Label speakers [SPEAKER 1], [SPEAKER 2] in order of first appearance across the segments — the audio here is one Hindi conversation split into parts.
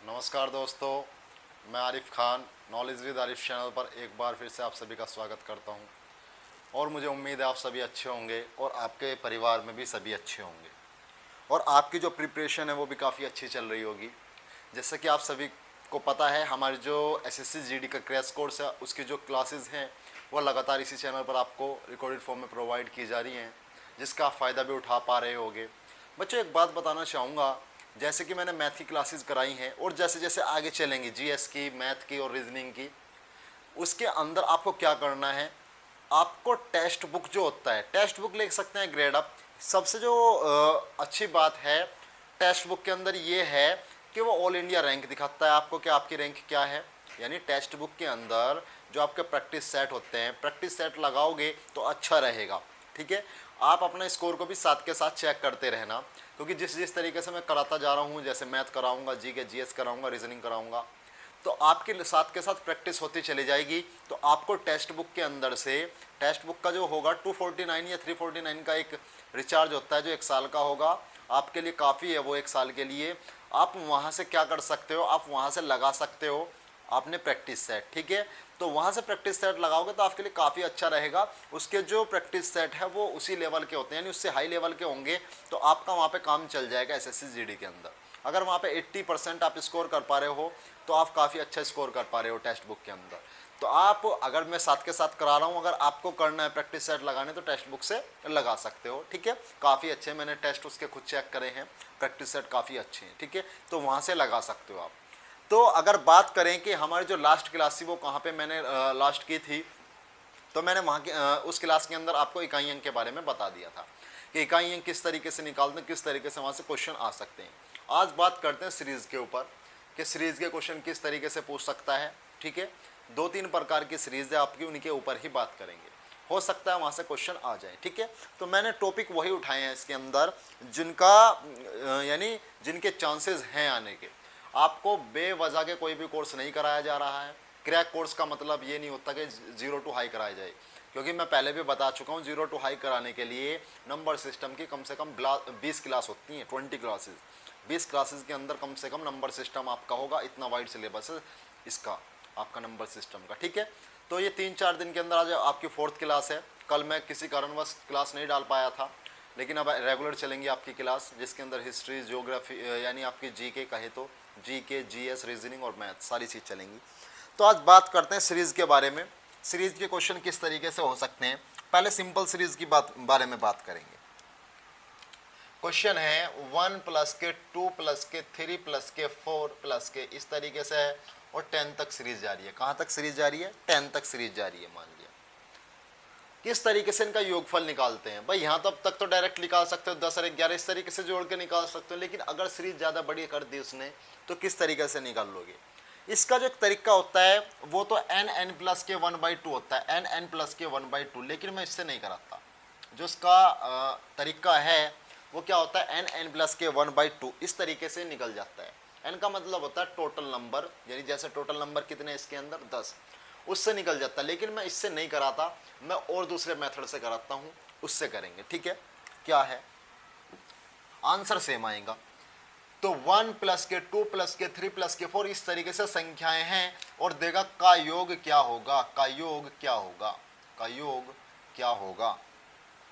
[SPEAKER 1] नमस्कार दोस्तों, मैं Arif Khan knowledge with Arif channel पर एक बार फिर से आप सभी का स्वागत करता हूं और मुझे उम्मीद है आप सभी अच्छे होंगे और आपके परिवार में भी सभी अच्छे होंगे और आपकी जो प्रिपरेशन है वो भी काफ़ी अच्छी चल रही होगी। जैसे कि आप सभी को पता है, हमारी जो एसएससी जीडी का क्रैश कोर्स है उसकी जो क्लासेस हैं वो लगातार इसी चैनल पर आपको रिकॉर्डेड फॉर्म में प्रोवाइड की जा रही हैं, जिसका आप फ़ायदा भी उठा पा रहे होंगे। बच्चों, एक बात बताना चाहूँगा, जैसे कि मैंने मैथ की क्लासेस कराई हैं और जैसे जैसे आगे चलेंगी जीएस की, मैथ की और रीजनिंग की, उसके अंदर आपको क्या करना है, आपको टेक्स्ट बुक जो होता है, टेक्स्ट बुक लिख सकते हैं ग्रेड अप। सबसे जो अच्छी बात है टेक्स्ट बुक के अंदर ये है कि वो ऑल इंडिया रैंक दिखाता है आपको कि आपकी रैंक क्या है। यानी टेक्स्ट बुक के अंदर जो आपके प्रैक्टिस सेट होते हैं, प्रैक्टिस सेट लगाओगे तो अच्छा रहेगा। ठीक है, आप अपना स्कोर को भी साथ के साथ चेक करते रहना, क्योंकि जिस जिस तरीके से मैं कराता जा रहा हूँ, जैसे मैथ कराऊंगा, जी के जीएस कराऊंगा, रीजनिंग कराऊंगा, तो आपके साथ के साथ प्रैक्टिस होती चली जाएगी। तो आपको टेक्स्ट बुक के अंदर से, टेक्स्ट बुक का जो होगा 249 या 349 का एक रिचार्ज होता है जो एक साल का होगा, आपके लिए काफ़ी है वो एक साल के लिए। आप वहाँ से क्या कर सकते हो, आप वहाँ से लगा सकते हो आपने प्रैक्टिस सेट। ठीक है, तो वहाँ से प्रैक्टिस सेट लगाओगे तो आपके लिए काफ़ी अच्छा रहेगा। उसके जो प्रैक्टिस सेट है वो उसी लेवल के होते हैं, यानी उससे हाई लेवल के होंगे, तो आपका वहाँ पे काम चल जाएगा एसएससी जीडी के अंदर। अगर वहाँ पे 80% आप स्कोर कर पा रहे हो तो आप काफ़ी अच्छा स्कोर कर पा रहे हो टेक्स्ट बुक के अंदर। तो आप, अगर मैं साथ के साथ करा रहा हूँ, अगर आपको करना है प्रैक्टिस सेट लगाने तो टेक्स्ट बुक से लगा सकते हो। ठीक है, काफ़ी अच्छे, मैंने टेस्ट उसके खुद चेक करे हैं, प्रैक्टिस सेट काफ़ी अच्छे हैं। ठीक है, तो वहाँ से लगा सकते हो आप। तो अगर बात करें कि हमारी जो लास्ट क्लास थी वो कहाँ पे मैंने लास्ट की थी, तो मैंने वहाँ के उस क्लास के अंदर आपको इकाई अंक के बारे में बता दिया था कि इकाई अंक किस तरीके से निकालते हैं, किस तरीके से वहाँ से क्वेश्चन आ सकते हैं। आज बात करते हैं सीरीज़ के ऊपर कि सीरीज़ के क्वेश्चन किस तरीके से पूछ सकता है। ठीक है, 2-3 प्रकार की सीरीज़ है आपकी, उनके ऊपर ही बात करेंगे, हो सकता है वहाँ से क्वेश्चन आ जाए। ठीक है, तो मैंने टॉपिक वही उठाए हैं इसके अंदर जिनका यानी जिनके चांसेस हैं आने के। आपको बेवजह के कोई भी कोर्स नहीं कराया जा रहा है। क्रैक कोर्स का मतलब ये नहीं होता कि 0 to हाई कराया जाए, क्योंकि मैं पहले भी बता चुका हूँ 0 to हाई कराने के लिए नंबर सिस्टम की कम से कम 20 क्लास होती हैं, 20 क्लासेस। 20 क्लासेस के अंदर कम से कम नंबर सिस्टम आपका होगा, इतना वाइड सिलेबस है इसका, आपका नंबर सिस्टम का। ठीक है, तो ये 3-4 दिन के अंदर आज आपकी 4th क्लास है। कल मैं किसी कारणवश क्लास नहीं डाल पाया था, लेकिन अब रेगुलर चलेंगी आपकी क्लास, जिसके अंदर हिस्ट्री, ज्योग्राफी, यानी आपकी जीके कहे तो जीके, जीएस, रीजनिंग और मैथ सारी चीज़ चलेंगी। तो आज बात करते हैं सीरीज़ के बारे में। सीरीज़ के क्वेश्चन किस तरीके से हो सकते हैं। पहले सिंपल सीरीज़ की बारे में बात करेंगे। क्वेश्चन है 1 प्लस के 2 प्लस के 3 प्लस के 4 प्लस के, इस तरीके से है और 10 तक सीरीज जारी है। कहाँ तक सीरीज जारी है? 10 तक सीरीज जारी है। मान लिया, किस तरीके से इनका योगफल निकालते हैं भाई। यहाँ तब तक तो डायरेक्ट निकाल सकते हो, 10 और 11 इस तरीके से जोड़ के निकाल सकते हो, लेकिन अगर सीरीज ज़्यादा बड़ी कर दी उसने तो किस तरीके से निकाल लोगे। इसका जो एक तरीका होता है वो तो n प्लस के 1/2 होता है, n प्लस के 1/2, लेकिन मैं इससे नहीं कराता। जो इसका तरीका है वो क्या होता है, n प्लस के 1/2, इस तरीके से निकल जाता है। n का मतलब होता है टोटल नंबर, यानी जैसे टोटल नंबर कितने इसके अंदर 10, उससे निकल जाता है। लेकिन मैं इससे नहीं कराता, मैं और दूसरे मेथड से कराता हूँ, उससे करेंगे। ठीक है, क्या है, आंसर सेम आएगा। तो 1 प्लस के 2 प्लस के 3 प्लस के 4 इस तरीके से संख्याएं हैं और देगा का योग क्या होगा, का योग क्या होगा, का योग क्या होगा,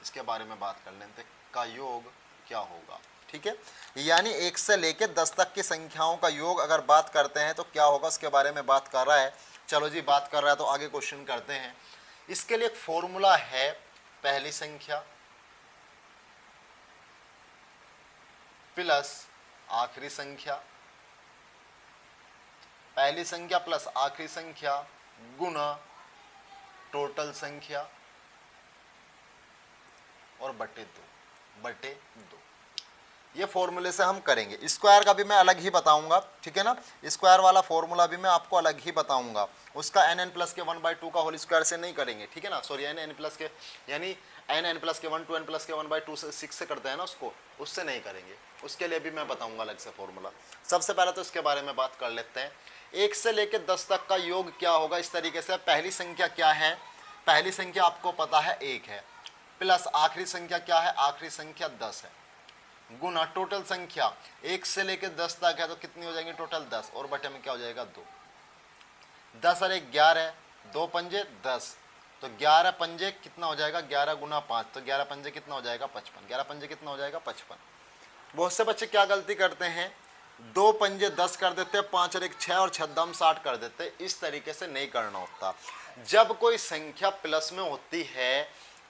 [SPEAKER 1] इसके बारे में बात कर लेते हैं, का योग क्या होगा। ठीक है, यानी 1 से लेकर 10 तक की संख्याओं का योग अगर बात करते हैं तो क्या होगा, उसके बारे में बात कर रहा है। चलो जी, बात कर रहा है तो आगे क्वेश्चन करते हैं। इसके लिए एक फॉर्मूला है, पहली संख्या प्लस आखिरी संख्या, पहली संख्या प्लस आखिरी संख्या गुना टोटल संख्या और बटे 2। ये फॉर्मूले से हम करेंगे। स्क्वायर का भी मैं अलग ही बताऊंगा, ठीक है ना, स्क्वायर वाला फॉर्मूला भी मैं आपको अलग ही बताऊंगा। उसका n प्लस के 1/2 का होल स्क्वायर से नहीं करेंगे, ठीक है ना, सॉरी, n प्लस के, यानी n प्लस के 1 to n प्लस के 1/2 से 6 से करते हैं ना उसको, उससे नहीं करेंगे। उसके लिए भी मैं बताऊंगा अलग से फॉर्मूला। सबसे पहले तो इसके बारे में बात कर लेते हैं। 1 से लेकर 10 तक का योग क्या होगा, इस तरीके से। पहली संख्या क्या है, पहली संख्या आपको पता है 1 है, प्लस आखिरी संख्या क्या है, आखिरी संख्या 10 है। गुना टोटल संख्या 1 से लेकर 10 तक है तो कितनी हो जाएंगी टोटल 10, और बटे में क्या हो जाएगा 2। 10 और 1 11, 2 पंजे 10, तो 11 पंजे कितना हो जाएगा 11 गुना 5, तो 11 पंजे कितना हो जाएगा 55, 11 पंजे कितना हो जाएगा 55। बहुत से बच्चे क्या गलती करते हैं, 2 पंजे 10 कर देते हैं, 5 और 1 6 और 6 दम 60 कर देते हैं। इस तरीके से नहीं करना होता। जब कोई संख्या प्लस में होती है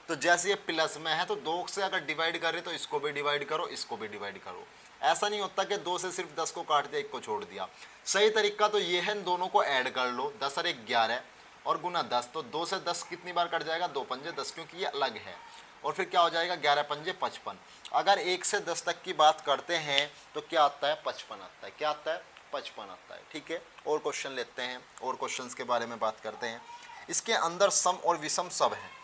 [SPEAKER 1] तो जैसे ये प्लस में है तो 2 से अगर डिवाइड कर रहे तो इसको भी डिवाइड करो, इसको भी डिवाइड करो। ऐसा नहीं होता कि 2 से सिर्फ 10 को काट दिया, 1 को छोड़ दिया। सही तरीका तो ये है, इन दोनों को ऐड कर लो, 10 और 1 11 और गुना 10, तो 2 से 10 कितनी बार कट जाएगा 2 पंजे 10, क्योंकि ये अलग है। और फिर क्या हो जाएगा 11 पंजे 55। अगर 1 से 10 तक की बात करते हैं तो क्या आता है 55 आता है। क्या आता है 55 आता है। ठीक है, और क्वेश्चन लेते हैं, और क्वेश्चंस के बारे में बात करते हैं। इसके अंदर सम और विषम सब है।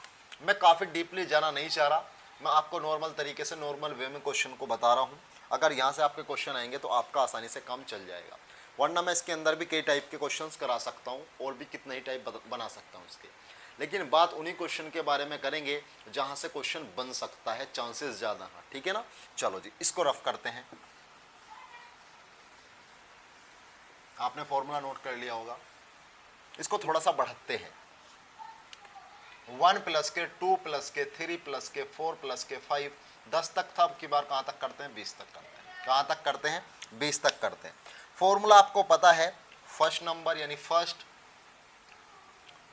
[SPEAKER 1] मैं काफ़ी डीपली जाना नहीं चाह रहा, मैं आपको नॉर्मल तरीके से नॉर्मल वे में क्वेश्चन को बता रहा हूँ। अगर यहाँ से आपके क्वेश्चन आएंगे तो आपका आसानी से काम चल जाएगा, वरना मैं इसके अंदर भी कई टाइप के क्वेश्चंस करा सकता हूँ और भी कितने ही टाइप बना सकता हूँ इसके। लेकिन बात उन्हीं क्वेश्चन के बारे में करेंगे जहाँ से क्वेश्चन बन सकता है, चांसेस ज़्यादा हैं। ठीक है ना, चलो जी इसको रफ करते हैं। आपने फॉर्मूला नोट कर लिया होगा, इसको थोड़ा सा बढ़ाते हैं। 1 प्लस के 2 प्लस के 3 प्लस के 4 प्लस के 5, 10 तक था, अब की बार कहाँ तक करते हैं 20 तक करते हैं। कहाँ तक करते हैं 20 तक करते हैं। फॉर्मूला आपको पता है, फर्स्ट नंबर यानी फर्स्ट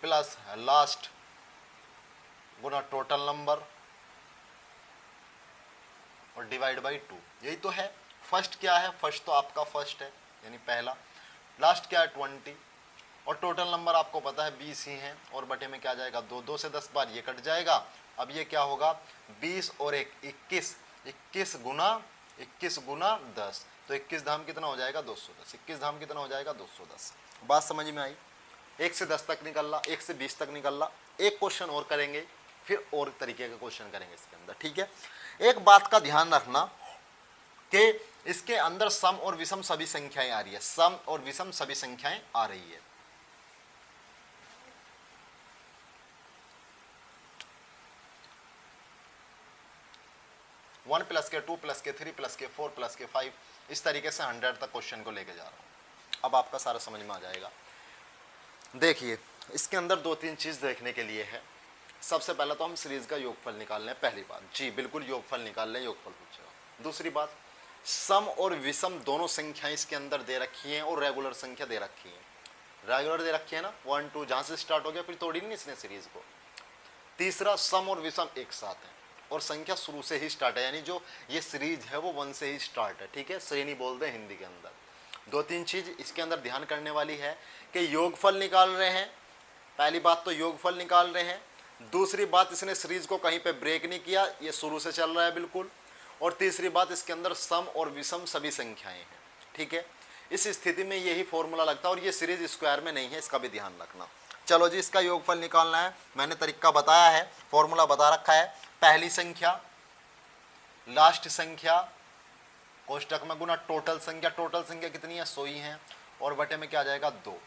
[SPEAKER 1] प्लस लास्ट गुना टोटल नंबर और डिवाइड बाई 2, यही तो है। फर्स्ट क्या है, फर्स्ट तो आपका फर्स्ट है यानी पहला, लास्ट क्या है 20, और टोटल नंबर आपको पता है 20 ही है, और बटे में क्या जाएगा 2, 2 से 10 बार ये कट जाएगा। अब ये क्या होगा 20 और 1 21, 21 गुना 10, तो 21 धाम कितना हो जाएगा 210, 21 धाम कितना हो जाएगा 210। बात समझ में आई। 1 से 10 तक निकल रहा, 1 से 20 तक निकल रहा। एक क्वेश्चन और करेंगे, फिर और तरीके का क्वेश्चन करेंगे इसके अंदर। ठीक है, एक बात का ध्यान रखना कि इसके अंदर सम और विषम सभी संख्याएं आ रही है, सम और विषम सभी संख्याएं आ रही है। वन प्लस के 2 प्लस के 3 प्लस के 4 प्लस के 5, इस तरीके से 100 तक क्वेश्चन को लेके जा रहा हूं। अब आपका सारा समझ में आ जाएगा। देखिए इसके अंदर 2-3 चीज़ देखने के लिए है। सबसे पहला तो हम सीरीज का योगफल निकाल लें, पहली बात। जी बिल्कुल, योगफल निकाल लें, योगफल पूछेगा। दूसरी बात, सम और विषम दोनों संख्याएं इसके अंदर दे रखी हैं और रेगुलर संख्या दे रखी है। रेगुलर दे रखी है ना, 1 2 जहाँ से स्टार्ट हो गया फिर तोड़ी नहीं इसने सीरीज को। तीसरा, सम और विषम एक साथ हैं और संख्या शुरू से ही स्टार्ट है, यानी जो ये सीरीज है वो 1 से ही स्टार्ट है। ठीक है, श्रेणी बोलते हैं हिंदी के अंदर। 2-3 चीज़ इसके अंदर ध्यान करने वाली है कि योगफल निकाल रहे हैं। पहली बात तो योगफल निकाल रहे हैं। दूसरी बात, इसने सीरीज को कहीं पे ब्रेक नहीं किया, ये शुरू से चल रहा है बिल्कुल। और तीसरी बात, इसके अंदर सम और विषम सभी संख्याएं हैं। ठीक है, इस स्थिति में यही फॉर्मूला लगता है, और ये सीरीज स्क्वायर में नहीं है, इसका भी ध्यान रखना। चलो जी, इसका योगफल निकालना है। मैंने तरीका बताया है, फॉर्मूला बता रखा है। पहली संख्या लास्ट संख्या कोष्टक में गुना टोटल संख्या। टोटल संख्या कितनी है 100 ही है, और बटे में क्या आ जाएगा 2।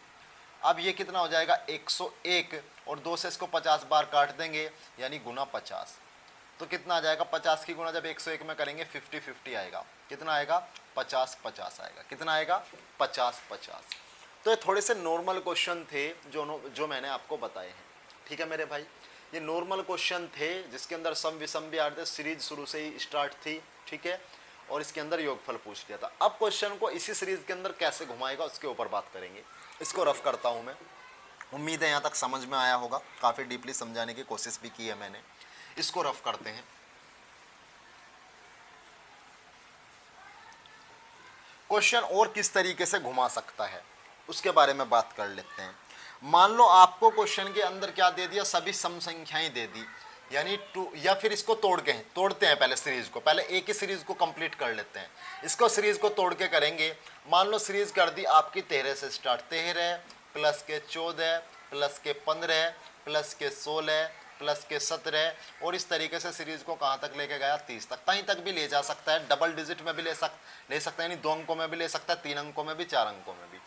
[SPEAKER 1] अब ये कितना हो जाएगा 101, और 2 से इसको 50 बार काट देंगे यानी गुना 50, तो कितना आ जाएगा 50 की गुना जब 101 में करेंगे 50-50 आएगा। कितना आएगा 50-50 आएगा। कितना आएगा 50-50। तो ये थोड़े से नॉर्मल क्वेश्चन थे जो मैंने आपको बताए हैं। ठीक है मेरे भाई, ये नॉर्मल क्वेश्चन थे जिसके अंदर सम विषम भी आ रहे थे, सीरीज शुरू से ही स्टार्ट थी। ठीक है, और इसके अंदर योगफल पूछ लिया था। अब क्वेश्चन को इसी सीरीज के अंदर कैसे घुमाएगा उसके ऊपर बात करेंगे। इसको रफ करता हूं मैं। उम्मीद है यहाँ तक समझ में आया होगा, काफ़ी डीपली समझाने की कोशिश भी की है मैंने। इसको रफ करते हैं। क्वेश्चन और किस तरीके से घुमा सकता है उसके बारे में बात कर लेते हैं। मान लो आपको क्वेश्चन के अंदर क्या दे दिया, सभी सम संख्याएं दे दी, यानी 2, या फिर इसको तोड़ते हैं पहले सीरीज को। पहले एक ही सीरीज को कंप्लीट कर लेते हैं। इसको सीरीज को तोड़ के करेंगे। मान लो सीरीज कर दी आपकी 13 से स्टार्ट, 13 प्लस के 14 प्लस के 15 प्लस के 16 प्लस के 17, और इस तरीके से सीरीज को कहाँ तक लेके गया 30 तक। कहीं तक भी ले जा सकता है, डबल डिजिट में भी ले सकता है, यानी 2 अंकों में भी ले सकता है, 3 अंकों में भी, 4 अंकों में भी।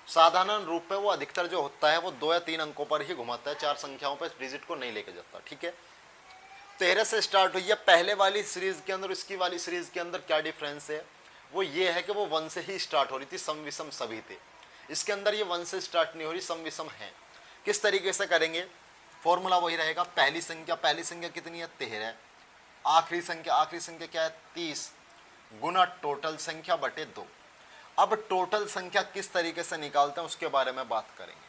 [SPEAKER 1] साधारण रूप में वो अधिकतर जो होता है वो 2 या 3 अंकों पर ही घुमाता है, 4 संख्याओं पर डिजिट को नहीं लेके जाता। ठीक है, 13 से स्टार्ट हुई है। पहले वाली सीरीज के अंदर इसकी वाली सीरीज के अंदर क्या डिफरेंस है, वो ये है कि वो 1 से ही स्टार्ट हो रही थी, सम विषम सभी थे। इसके अंदर ये 1 से स्टार्ट नहीं हो रही, सम विषम है। किस तरीके से करेंगे, फॉर्मूला वही रहेगा, पहली संख्या कितनी है 13, आखिरी संख्या क्या है 30, गुना टोटल संख्या बटे 2। अब टोटल संख्या किस तरीके से निकालते हैं उसके बारे में बात करेंगे।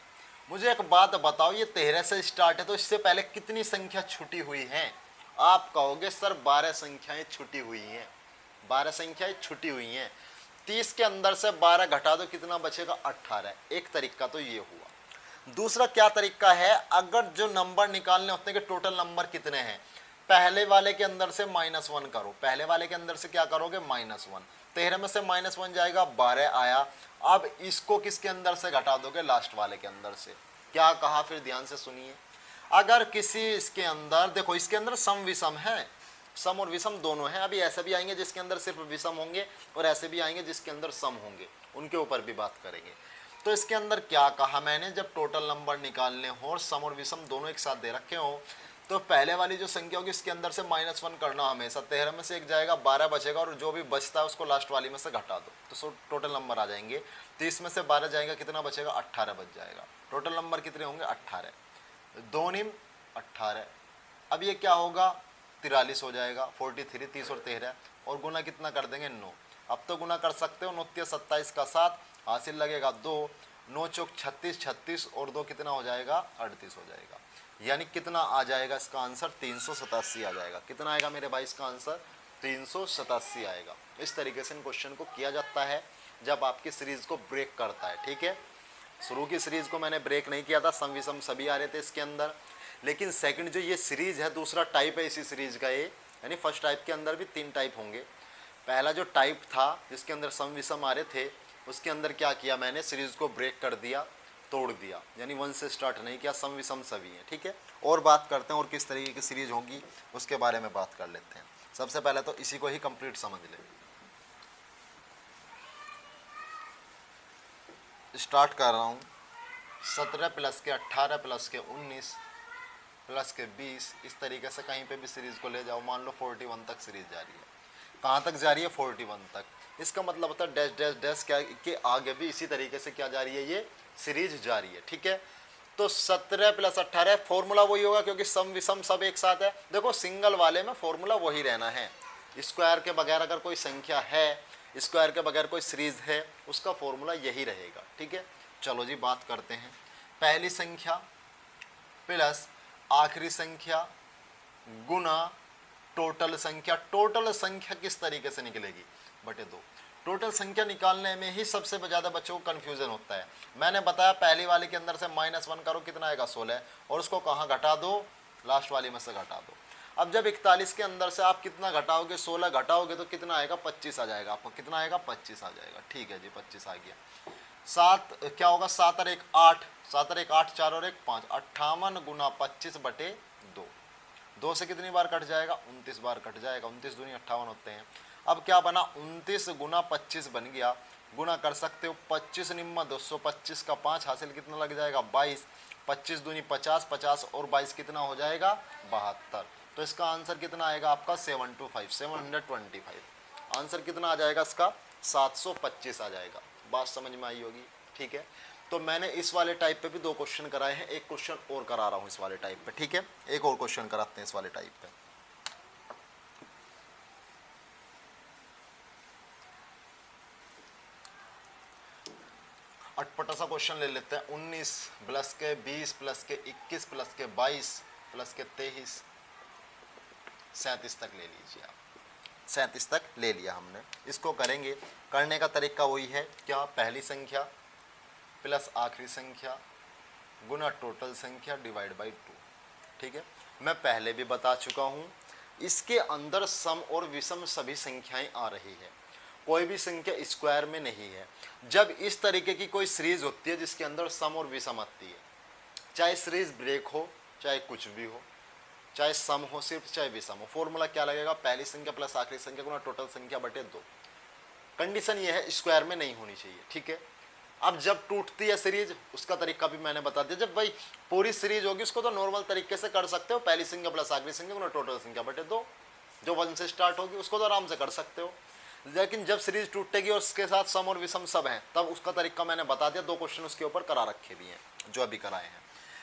[SPEAKER 1] मुझे एक बात बताओ, ये 13 से स्टार्ट है तो इससे पहले कितनी संख्या छुटी हुई है? आप कहोगे सर 12 संख्याएं छुटी हुई हैं, 12 संख्याएं छुटी हुई हैं। 30 के अंदर से 12 घटा दो, कितना बचेगा 18। एक तरीका तो ये हुआ। दूसरा क्या तरीका है, अगर जो नंबर निकालने होते हैं कि टोटल नंबर कितने हैं, पहले वाले के अंदर से -1 करो। पहले वाले के अंदर से क्या करोगे -1, 13 में से -1 जाएगा, 12 आया। अब इसको किसके अंदर से घटा दोगे, लास्ट वाले के अंदर से। क्या कहा फिर ध्यान से सुनिए, अगर किसी इसके अंदर देखो, इसके अंदर सम विषम है, सम और विषम दोनों हैं। अभी ऐसे भी आएंगे जिसके अंदर सिर्फ विषम होंगे और ऐसे भी आएंगे जिसके अंदर सम होंगे, उनके ऊपर भी बात करेंगे। तो इसके अंदर क्या कहा मैंने, जब टोटल नंबर निकालने हो और सम और विषम दोनों एक साथ दे रखे हो, तो पहले वाली जो संख्या होगी इसके अंदर से -1 करना हमेशा। 13 में से 1 जाएगा, 12 बचेगा और जो भी बचता है उसको लास्ट वाली में से घटा दो, तो टोटल नंबर आ जाएंगे। 30 में से 12 जाएगा, कितना बचेगा 18 बच जाएगा। टोटल नंबर कितने होंगे 18, 2 निम 18। अब ये क्या होगा 43 हो जाएगा, 43, 30 और 13, और गुना कितना कर देंगे 9। अब तो गुना कर सकते हो, 29 27 का 7 हासिल लगेगा 2, 9 चौक 36, 36 और 2 कितना हो जाएगा 38 हो जाएगा। यानी कितना आ जाएगा इसका आंसर 387 आ जाएगा। कितना आएगा मेरे भाई इसका आंसर 387 आएगा। इस तरीके से इन क्वेश्चन को किया जाता है जब आपकी सीरीज को ब्रेक करता है। ठीक है, शुरू की सीरीज को मैंने ब्रेक नहीं किया था, सम विषम सभी आ रहे थे इसके अंदर, लेकिन सेकंड जो ये सीरीज है, दूसरा टाइप है इसी सीरीज का ये, यानी फर्स्ट टाइप के अंदर भी 3 टाइप होंगे। पहला जो टाइप था जिसके अंदर सम विषम आ रहे थे, उसके अंदर क्या किया मैंने, सीरीज को ब्रेक कर दिया, तोड़ दिया, यानी 1 से स्टार्ट नहीं किया, सम विषम सभी है। ठीक है, और बात करते हैं और किस तरीके की सीरीज होगी उसके बारे में बात कर लेते हैं। सबसे पहले तो इसी को ही कंप्लीट समझ लें। स्टार्ट कर रहा हूँ, 17 प्लस के 18 प्लस के 19 प्लस के 20, इस तरीके से कहीं पे भी सीरीज को ले जाओ। मान लो 41 तक सीरीज जा रही है। कहाँ तक जा रही है 41 तक। इसका मतलब होता है डैश डैश डैश क्या के आगे भी इसी तरीके से क्या जा रही है, ये सीरीज जा रही है। ठीक है, तो 17 प्लस 18 फॉर्मूला वही होगा क्योंकि सम विषम सब एक साथ है। देखो सिंगल वाले में फॉर्मूला वही रहना है, स्क्वायर के बगैर अगर कोई संख्या है, स्क्वायर के बगैर कोई सीरीज है, उसका फॉर्मूला यही रहेगा। ठीक है, चलो जी बात करते हैं। पहली संख्या प्लस आखिरी संख्या गुना टोटल संख्या। टोटल संख्या किस तरीके से निकलेगी, बटे 2। टोटल संख्या निकालने में ही सबसे ज़्यादा बच्चों को कन्फ्यूजन होता है। मैंने बताया पहली वाली के अंदर से -1 करो, कितना आएगा 16, और उसको कहाँ घटा दो, लास्ट वाली में से घटा दो। अब जब 41 के अंदर से आप कितना घटाओगे, 16 घटाओगे तो कितना आएगा 25 आ जाएगा। आपको कितना आएगा 25 आ जाएगा। ठीक है जी, 25 आ गया। 7 क्या होगा, 7 और 1 8, 7 और 1 8, 4 और 1 5, 58 गुना 25 बटे 2। 2 से कितनी बार कट जाएगा, 29 बार कट जाएगा। 29 दूनी 58 होते हैं। अब क्या बना, 29 गुना 25 बन गया। गुना कर सकते हो, 25 निम्मा 225 का 5 हासिल कितना लग जाएगा 22। 25 दूनी 50, 50 और 22 कितना हो जाएगा 72। तो इसका आंसर कितना आएगा आपका 725 आंसर कितना आ जाएगा इसका 725 आ जाएगा। बात समझ में आई होगी। ठीक है, तो मैंने इस वाले टाइप पे भी 2 क्वेश्चन कराए हैं, एक क्वेश्चन और करा रहा हूँ इस वाले टाइप पे। ठीक है, एक और क्वेश्चन कराते हैं इस वाले टाइप पे। अटपटा सा क्वेश्चन ले लेते हैं। 19 प्लस के 20 प्लस के 21 प्लस के 22 प्लस के 23, 37 तक ले लीजिए आप। 37 तक ले लिया हमने। इसको करेंगे, करने का तरीका वही है, क्या, पहली संख्या प्लस आखिरी संख्या गुना टोटल संख्या डिवाइड बाई 2। ठीक है, मैं पहले भी बता चुका हूँ, इसके अंदर सम और विषम सभी संख्याएं आ रही है, कोई भी संख्या स्क्वायर में नहीं है। जब इस तरीके की कोई सीरीज होती है जिसके अंदर सम और विषम आती है, चाहे सीरीज ब्रेक हो, चाहे कुछ भी हो, चाहे सम हो सिर्फ, चाहे विषम हो, फॉर्मूला क्या लगेगा, पहली संख्या प्लस आखिरी संख्या गुना टोटल संख्या बटे 2। कंडीशन ये है स्क्वायर में नहीं होनी चाहिए। ठीक है, अब जब टूटती है सीरीज उसका तरीका भी मैंने बता दिया। जब भाई पूरी सीरीज होगी उसको तो नॉर्मल तरीके से कर सकते हो, पहली संख्या प्लस आखिरी संख्या गुना टोटल संख्या बटे 2, जो 1 से स्टार्ट होगी उसको तो आराम से कर सकते हो। लेकिन जब सीरीज टूटेगी और उसके साथ सम और विषम सब हैं, तब उसका तरीका मैंने बता दिया। 2 क्वेश्चन उसके ऊपर करा रखे भी हैं जो अभी कराए हैं।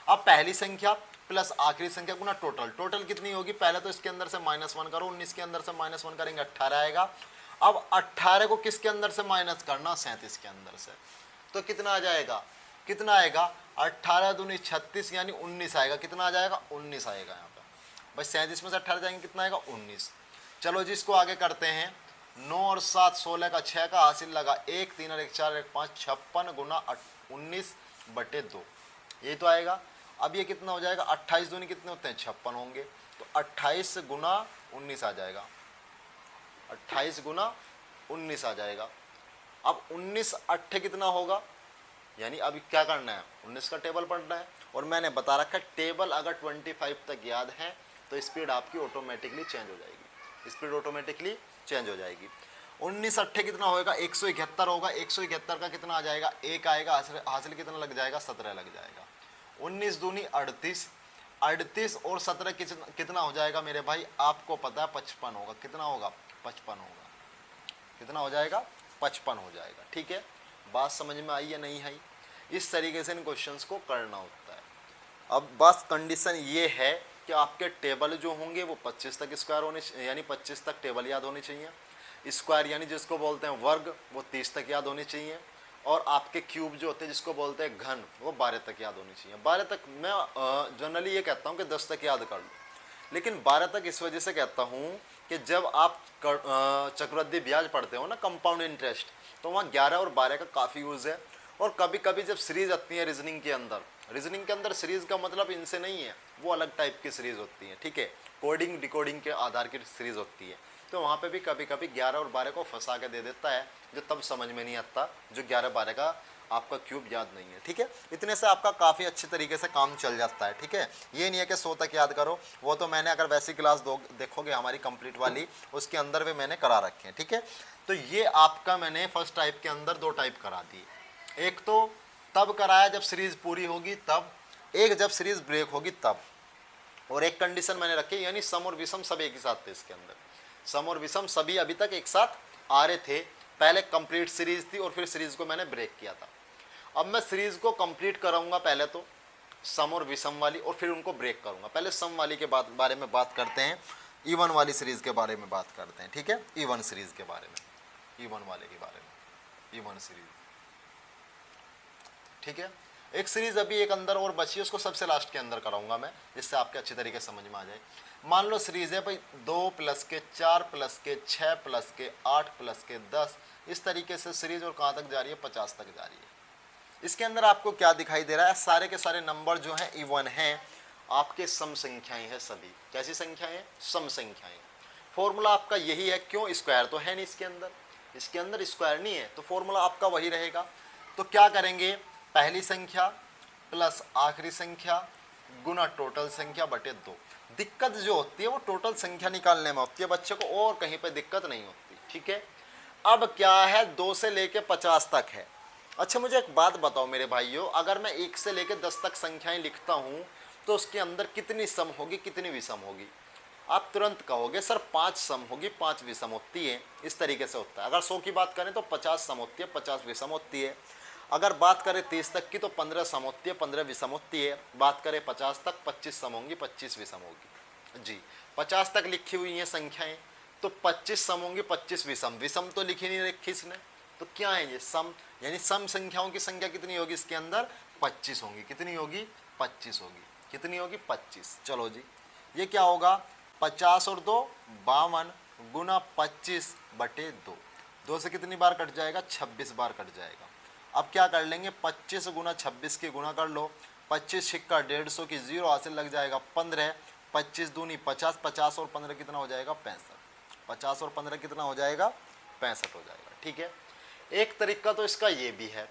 [SPEAKER 1] अब पहली संख्या प्लस आखिरी संख्या गुना टोटल, टोटल कितनी होगी, पहले तो इसके अंदर से -1 करो, 19 के अंदर से -1 करेंगे 18 आएगा। अब 18 को किसके अंदर से माइनस करना, 37 के अंदर से, तो कितना आ जाएगा, कितना आएगा 18 दूनी 36 यानी 19 आएगा। कितना आ जाएगा 19 आएगा यहाँ पे भाई, 37 में से 18 जाएंगे कितना आएगा 19। चलो जी इसको आगे करते हैं। 9 और 7 16 का 6 का हासिल लगा 1 3 और 1 4 1 5 56 गुना 19 बटे 2, ये तो आएगा। अब ये कितना हो जाएगा, 28 दूनी कितने होते हैं 56 होंगे, तो 28 गुना 19 आ जाएगा, 28 गुना 19 आ जाएगा। अब 19 8 कितना होगा, यानी अभी क्या करना है 19 का टेबल पढ़ना है। और मैंने बता रखा है टेबल अगर 25 तक याद है तो स्पीड आपकी ऑटोमेटिकली चेंज हो जाएगी, स्पीड ऑटोमेटिकली चेंज हो जाएगी। 19 8 कितना होगा 171 होगा, 171 का कितना आ जाएगा 1 आएगा, हासिल कितना लग जाएगा 17 लग जाएगा। 19 दूनी 38, 38 और 17 कितना हो जाएगा मेरे भाई, आपको पता है 55 होगा। कितना होगा 55 होगा, कितना हो जाएगा 55 हो जाएगा। ठीक है, बात समझ में आई या नहीं आई। इस तरीके से इन क्वेश्चंस को करना होता है। अब बस कंडीशन ये है कि आपके टेबल जो होंगे वो 25 तक स्क्वायर होने, यानी 25 तक टेबल याद होनी चाहिए। स्क्वायर यानी जिसको बोलते हैं वर्ग वो 30 तक याद होनी चाहिए। और आपके क्यूब जो होते हैं जिसको बोलते हैं घन वो 12 तक याद होनी चाहिए। 12 तक मैं जनरली ये कहता हूँ कि 10 तक याद कर लो, लेकिन 12 तक इस वजह से कहता हूँ कि जब आप चक्रवृद्धि ब्याज पढ़ते हो ना, कंपाउंड इंटरेस्ट, तो वहाँ 11 और 12 का काफ़ी यूज़ है। और कभी कभी जब सीरीज आती है रीजनिंग के अंदर सीरीज का मतलब इनसे नहीं है, वो अलग टाइप की सीरीज होती है। ठीक है, कोडिंग डिकोडिंग के आधार की सीरीज होती है, तो वहाँ पे भी कभी कभी 11 और 12 को फंसा के दे देता है, जो तब समझ में नहीं आता, जो 11 12 का आपका क्यूब याद नहीं है। ठीक है, इतने से आपका काफ़ी अच्छे तरीके से काम चल जाता है। ठीक है, ये नहीं है कि 100 तक याद करो, वो तो मैंने अगर वैसी क्लास देखोगे हमारी कंप्लीट वाली, उसके अंदर भी मैंने करा रखे हैं। ठीक है, तो ये आपका मैंने फर्स्ट टाइप के अंदर 2 टाइप करा दिए। एक तो तब कराया जब सीरीज पूरी होगी तब, एक जब सीरीज ब्रेक होगी तब, और एक कंडीशन मैंने रखी, यानी सम और विषम सब एक ही साथ थे इसके अंदर। सम और विषम सभी अभी तक एक साथ आ रहे थे, पहले कंप्लीट सीरीज थी और फिर सीरीज को मैंने ब्रेक किया था। अब मैं सीरीज को कंप्लीट कराऊंगा, पहले तो सम और विषम वाली, और फिर उनको ब्रेक करूंगा। पहले सम वाली के बारे में बात करते हैं, इवन वाली सीरीज के बारे में बात करते हैं। ठीक है, इवन सीरीज के बारे में, इवन वाले के बारे में, इवन सीरीज। ठीक है, एक सीरीज अभी एक अंदर और बची है, उसको सबसे लास्ट के अंदर कराऊंगा मैं, जिससे आपके अच्छी तरीके से समझ में आ जाए। मान लो सीरीज है भाई 2 प्लस के 4 प्लस के 6 प्लस के 8 प्लस के 10, इस तरीके से सीरीज, और कहाँ तक जा रही है 50 तक जा रही है। इसके अंदर आपको क्या दिखाई दे रहा है, सारे के सारे नंबर जो हैं इवन हैं, आपके सम संख्याएं हैं सभी। कैसी संख्याएं हैं, सम संख्याएं। फॉर्मूला आपका यही है, क्यों, स्क्वायर तो है नहीं इसके अंदर स्क्वायर नहीं है, तो फॉर्मूला आपका वही रहेगा। तो क्या करेंगे, पहली संख्या प्लस आखिरी संख्या गुना टोटल संख्या बटे 2। दिक्कत जो होती है वो टोटल संख्या निकालने में होती है बच्चे को, और कहीं पे दिक्कत नहीं होती। ठीक है, अब क्या है 2 से लेके 50 तक है। अच्छा मुझे एक बात बताओ मेरे भाइयों, अगर मैं 1 से लेके 10 तक संख्याएं लिखता हूँ तो उसके अंदर कितनी सम होगी, कितनी विषम होगी? आप तुरंत कहोगे सर 5 सम होगी, 5 विषम होती है। इस तरीके से होता है। अगर 100 की बात करें तो 50 सम होती है, 50 विषम होती है। अगर बात करें 30 तक की तो 15 सम होती है, 15 विषम होती है। बात करें 50 तक 25 सम होंगी, 25 विषम होगी। जी, 50 तक लिखी हुई हैं संख्याएं, तो 25 सम होंगी, 25 विषम। विषम तो लिखी नहीं रखी इसने, तो क्या है ये सम, यानी सम संख्याओं की संख्या कितनी होगी इसके अंदर, 25 होंगी। कितनी होगी, 25 होगी। कितनी होगी, 25। चलो जी, ये क्या होगा, 50 और 2 52 गुना 25 बटे 2। 2 से कितनी बार कट जाएगा, 26 बार कट जाएगा। अब क्या कर लेंगे, 25 गुना 26 की गुणा कर लो, 25 छिक्का 150 की 0 हासिल लग जाएगा 15, 25 दूनी 50, 50 और 15 कितना हो जाएगा, 65। 50 और 15 कितना हो जाएगा, 65 हो जाएगा। ठीक है, एक तरीका तो इसका ये भी है।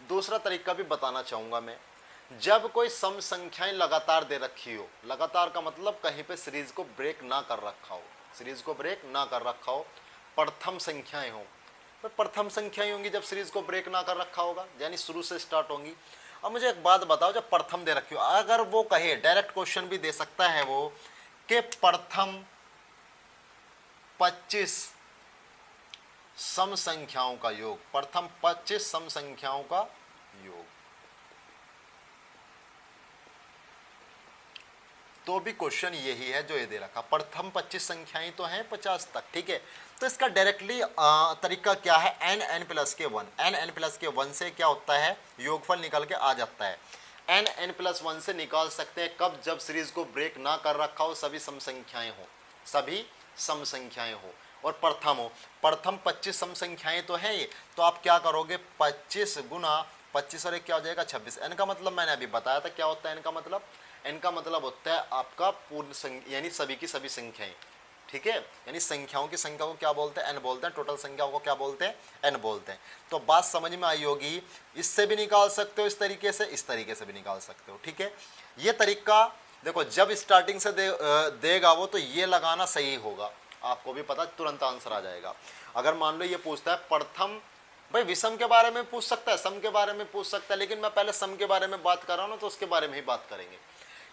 [SPEAKER 1] दूसरा तरीका भी बताना चाहूँगा मैं, जब कोई सम संख्याएं लगातार दे रखी हो, लगातार का मतलब कहीं पे सीरीज को ब्रेक ना कर रखा हो, सीरीज को ब्रेक ना कर रखा हो, प्रथम संख्याएं हो, पर प्रथम संख्या ही होंगी जब सीरीज को ब्रेक ना कर रखा होगा, यानी शुरू से स्टार्ट होंगी। अब मुझे एक बात बताओ, जब प्रथम दे रखी हो, अगर वो कहे, डायरेक्ट क्वेश्चन भी दे सकता है वो, कि प्रथम 25 सम संख्याओं का योग, प्रथम 25 सम संख्याओं का योग, तो भी क्वेश्चन यही है जो ये दे रखा, प्रथम 25 संख्याएं तो हैं 50 तक, ठीक है। तो इसका डायरेक्टली तरीका क्या है, एन एन प्लस के 1, एन एन प्लस के 1 से क्या होता है, योगफल निकल के आ जाता है। एन एन प्लस 1 से निकाल सकते हैं कब, जब सीरीज को ब्रेक ना कर रखा हो, सभी सम संख्याएं हो, सभी सम संख्याएं हो और प्रथम हो। प्रथम 25 सम संख्याएं तो हैं ये, तो आप क्या करोगे, 25 गुना 25 और एक क्या हो जाएगा 26। एन का मतलब मैंने अभी बताया था क्या होता है एन का मतलब, एन का मतलब होता है आपका पूर्ण यानी सभी की सभी संख्याएं, ठीक है। यानी संख्याओं की संख्या को क्या बोलते हैं, एन बोलते हैं, टोटल संख्याओं को क्या बोलते हैं, एन बोलते हैं। तो बात समझ में आई होगी, इससे भी निकाल सकते हो इस तरीके से भी निकाल सकते हो, ठीक है। ये तरीका देखो, जब स्टार्टिंग से देगा वो, तो ये लगाना सही होगा, आपको भी पता, तुरंत आंसर आ जाएगा। अगर मान लो ये पूछता है प्रथम, भाई विषम के बारे में पूछ सकता है, सम के बारे में पूछ सकता है, लेकिन मैं पहले सम के बारे में बात कर रहा हूं ना, तो उसके बारे में ही बात करेंगे।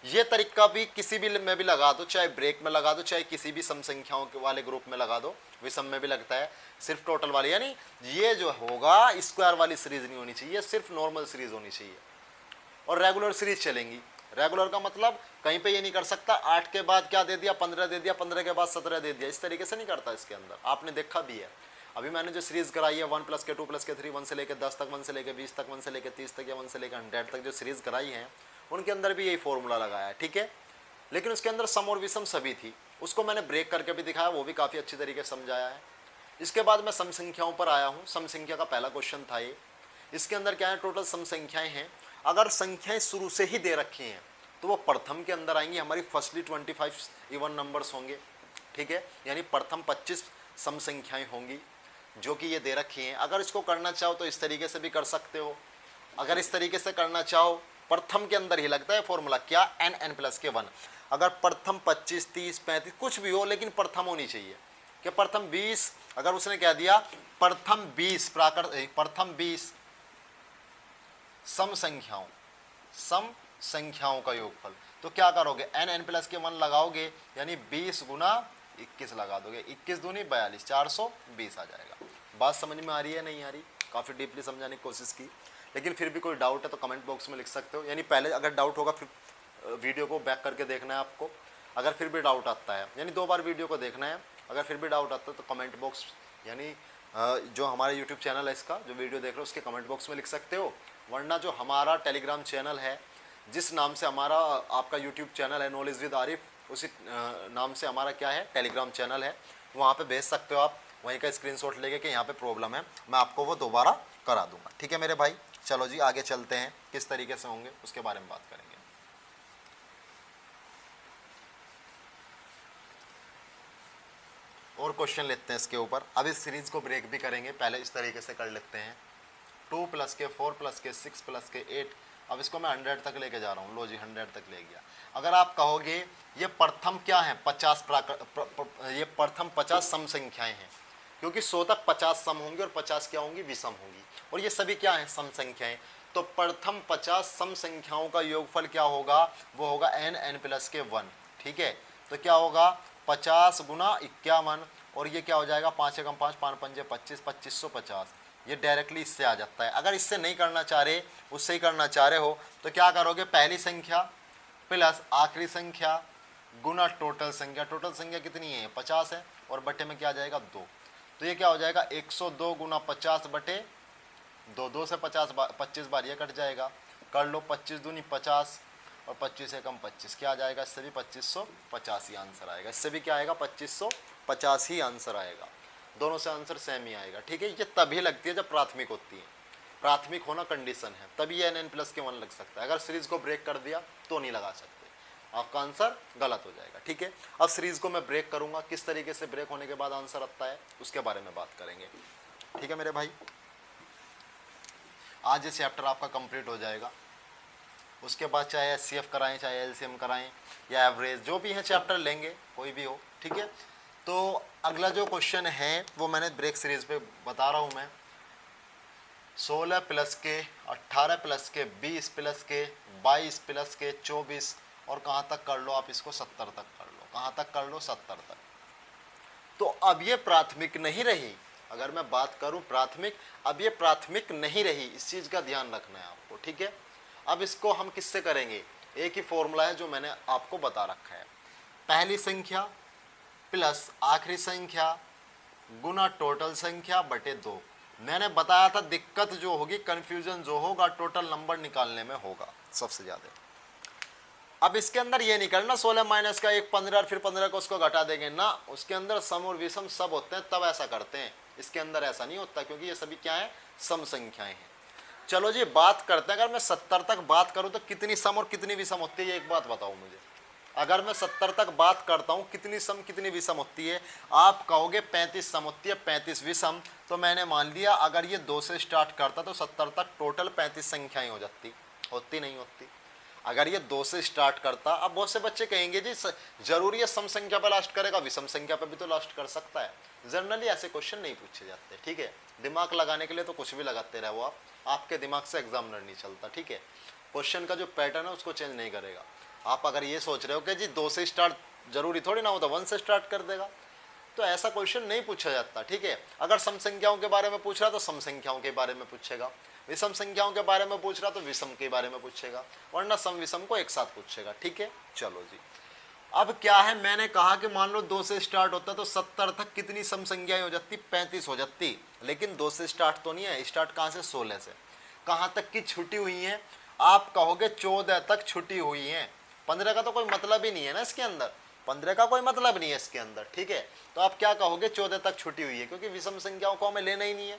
[SPEAKER 1] ये तरीका भी किसी भी में भी लगा दो, चाहे ब्रेक में लगा दो, चाहे किसी भी सम संख्याओं के वाले ग्रुप में लगा दो, विषम में भी लगता है, सिर्फ टोटल वाली, यानी ये जो होगा स्क्वायर वाली सीरीज नहीं होनी चाहिए, सिर्फ नॉर्मल सीरीज होनी चाहिए और रेगुलर सीरीज चलेंगी। रेगुलर का मतलब कहीं पे ये नहीं कर सकता 8 के बाद क्या दे दिया 15 दे दिया, 15 के बाद 17 दे दिया, इस तरीके से नहीं करता इसके अंदर, आपने देखा भी है। अभी मैंने जो सीरीज कराई है 1 + के 2 + के 3, 1 से लेकर 10 तक, 1 से लेकर 20 तक, 1 से लेकर 30 तक या 1 से लेकर 100 तक जो सीरीज कराई है, उनके अंदर भी यही फॉर्मूला लगाया है, ठीक है। लेकिन उसके अंदर सम और विषम सभी थी, उसको मैंने ब्रेक करके भी दिखाया, वो भी काफ़ी अच्छी तरीके से समझाया है। इसके बाद मैं सम संख्याओं पर आया हूँ। सम संख्या का पहला क्वेश्चन था ये। इसके अंदर क्या है, टोटल सम संख्याएं हैं। अगर संख्याएं शुरू से ही दे रखी हैं तो वो प्रथम के अंदर आएंगी, हमारी फर्स्टली 25 इवन नंबर्स होंगे, ठीक है। यानी प्रथम 25 सम संख्याएं होंगी जो कि ये दे रखी हैं। अगर इसको करना चाहो तो इस तरीके से भी कर सकते हो, अगर इस तरीके से करना चाहो, प्रथम के अंदर ही लगता है फॉर्मूला क्या, एन एन प्लस के 1। अगर प्रथम 25 30 35 कुछ भी हो, लेकिन प्रथम होनी चाहिए कि प्रथम 20, अगर उसने क्या दिया प्रथम 20 प्रथम 20 सम संख्याओं का योगफल, तो क्या करोगे, एन एन प्लस के 1 लगाओगे, यानी 20 गुना 21 लगा दोगे, 21 दूनी 42, 420 आ जाएगा। बात समझ में आ रही है नहीं आ रही, काफ़ी डीपली समझाने की कोशिश की, लेकिन फिर भी कोई डाउट है तो कमेंट बॉक्स में लिख सकते हो। यानी पहले अगर डाउट होगा फिर वीडियो को बैक करके देखना है आपको, अगर फिर भी डाउट आता है, यानी 2 बार वीडियो को देखना है। अगर फिर भी डाउट आता है तो कमेंट बॉक्स, यानी जो हमारा यूट्यूब चैनल है इसका जो वीडियो देख रहे हो उसके कमेंट बॉक्स में लिख सकते हो, वरना जो हमारा टेलीग्राम चैनल है, जिस नाम से हमारा आपका यूट्यूब चैनल है नॉलेज विद आरिफ, उसी नाम से हमारा क्या है टेलीग्राम चैनल है, वहाँ पे भेज सकते हो आप, वहीं का स्क्रीनशॉट लेके कि यहाँ पे प्रॉब्लम है, मैं आपको वो दोबारा करा दूंगा, ठीक है मेरे भाई। चलो जी आगे चलते हैं, किस तरीके से होंगे उसके बारे में बात करेंगे। और क्वेश्चन लेते हैं इसके ऊपर, अब इस सीरीज को ब्रेक भी करेंगे, पहले इस तरीके से कर लेते हैं। 2 + के 4 + के 6 + के 8, अब इसको मैं 100 तक लेके जा रहा हूँ, लो जी 100 तक ले गया। अगर आप कहोगे ये प्रथम क्या है 50 ये प्रथम 50 सम संख्याएं हैं, क्योंकि 100 तक 50 सम होंगी और 50 क्या होंगी विषम होंगी, और ये सभी क्या हैं सम संख्याएं। तो प्रथम 50 सम संख्याओं का योगफल क्या होगा, वो होगा एन एन प्लस के 1, ठीक है। तो क्या होगा 50 गुना 51, और ये क्या हो जाएगा 5 एकम 5 5 पंजे 25 2550, ये डायरेक्टली इससे आ जाता है। अगर इससे नहीं करना चाह रहे, उससे ही करना चाह रहे हो, तो क्या करोगे, पहली संख्या प्लस आखिरी संख्या गुना टोटल संख्या। टोटल संख्या कितनी है 50 है, और बटे में क्या आ जाएगा 2, तो ये क्या हो जाएगा 102 गुना 50 बटे 2, 2 से 25 बार ये कट जाएगा, कर लो 25 दूनी 50 और 25 एकम 25, क्या आ जाएगा, इससे भी 2550 ही आंसर आएगा, इससे भी क्या आएगा 2550 ही आंसर आएगा, दोनों से आंसर सेम ही आएगा, ठीक है। ये तभी लगती है जब प्राथमिक होती है, प्राथमिक होना कंडीशन है, तभी ये एन प्लस के 1 लग सकता है। अगर सीरीज को ब्रेक कर दिया तो नहीं लगा सकते, आपका आंसर गलत हो जाएगा, ठीक है। अब सीरीज को मैं ब्रेक करूंगा, किस तरीके से ब्रेक होने के बाद आंसर आता है उसके बारे में बात करेंगे, ठीक है मेरे भाई। आज ये चैप्टर आपका कंप्लीट हो जाएगा, उसके बाद चाहे SCF कराएं, चाहे LCM कराएं या एवरेज, जो भी है चैप्टर लेंगे कोई भी हो, ठीक है। तो अगला जो क्वेश्चन है वो मैंने ब्रेक सीरीज पे बता रहा हूँ मैं। 16 प्लस के 18 प्लस के 20 प्लस के 22 प्लस के 24 और कहाँ तक कर लो आप इसको 70 तक कर लो, कहाँ तक कर लो 70 तक। तो अब ये प्राथमिक नहीं रही, अगर मैं बात करूं प्राथमिक, अब ये प्राथमिक नहीं रही, इस चीज़ का ध्यान रखना है आपको, ठीक है। अब इसको हम किससे करेंगे, एक ही फॉर्मूला है जो मैंने आपको बता रखा है, पहली संख्या प्लस आखिरी संख्या गुना टोटल संख्या बटे 2। मैंने बताया था दिक्कत जो होगी, कंफ्यूजन जो होगा टोटल नंबर निकालने में होगा सबसे ज़्यादा। अब इसके अंदर ये नहीं करना 16 माइनस का 1 15 और फिर 15 को उसको घटा देंगे ना, उसके अंदर सम और विषम सब होते हैं, तब ऐसा करते हैं। इसके अंदर ऐसा नहीं होता क्योंकि ये सभी क्या है, सम संख्याएं हैं। चलो जी बात करते हैं, अगर मैं 70 तक बात करूं तो कितनी सम और कितनी विषम होती है, ये एक बात बताओ मुझे। अगर मैं 70 तक बात करता हूं कितनी सम कितनी विषम होती है, आप कहोगे 35 सम होती है 35 विषम, तो मैंने मान लिया अगर ये 2 से स्टार्ट करता तो 70 तक टोटल 35 संख्याएं हो जाती, होती नहीं होती। अगर ये 2 से स्टार्ट करता, अब बहुत से बच्चे कहेंगे जी जरूरी है सम संख्या पर लास्ट करेगा, विषम संख्या पर भी तो लास्ट कर सकता है। जनरली ऐसे क्वेश्चन नहीं पूछे जाते, ठीक है। दिमाग लगाने के लिए तो कुछ भी लगाते रहो आप, आपके दिमाग से एग्जामिनर नहीं चलता, ठीक है। क्वेश्चन का जो पैटर्न है उसको चेंज नहीं करेगा। आप अगर ये सोच रहे हो कि जी 2 से स्टार्ट जरूरी थोड़ी ना होता, 1 से स्टार्ट कर देगा, तो ऐसा क्वेश्चन नहीं पूछा जाता, ठीक है। अगर सम संख्याओं के बारे में पूछ रहा तो सम संख्याओं के बारे में पूछेगा, विषम संख्याओं के बारे में पूछ रहा तो विषम के बारे में पूछेगा, वरना सम विषम को एक साथ पूछेगा, ठीक है। चलो जी अब क्या है, मैंने कहा कि मान लो 2 से स्टार्ट होता तो 70 तक कितनी सम संख्याएं हो जाती, 35 हो जाती। लेकिन 2 से स्टार्ट तो नहीं है, स्टार्ट कहाँ से, 16 से। कहाँ तक की छुट्टी हुई है, आप कहोगे 14 तक छुट्टी हुई है। 15 का तो कोई मतलब ही नहीं है ना इसके अंदर, 15 का कोई मतलब नहीं है इसके अंदर, ठीक है। तो आप क्या कहोगे, 14 तक छुट्टी हुई है, क्योंकि विषम संख्याओं को हमें लेना ही नहीं है।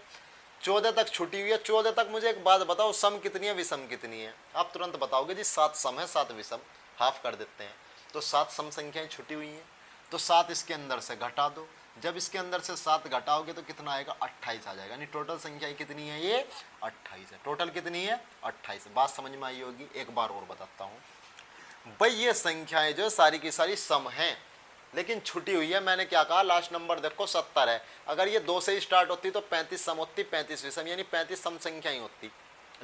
[SPEAKER 1] 14 तक छुट्टी हुई है, 14 तक मुझे एक बात बताओ, सम कितनी है विषम कितनी है। आप तुरंत बताओगे जी 7 सम है 7 विषम, हाफ कर देते हैं, तो 7 सम संख्याएं छुट्टी हुई हैं, तो 7 इसके अंदर से घटा दो। जब इसके अंदर से 7 घटाओगे तो कितना आएगा, 28 आ जाएगा। यानी टोटल संख्या कितनी है, ये 28 है। टोटल कितनी है, 28। बात समझ में आई होगी। एक बार और बताता हूँ भाई, ये संख्याएं जो सारी की सारी सम हैं, लेकिन छुट्टी हुई है। मैंने क्या कहा, लास्ट नंबर देखो 70 है, अगर ये 2 से स्टार्ट होती तो 35 सम होती, 35 विषम, यानी 35 सम संख्याएं होती।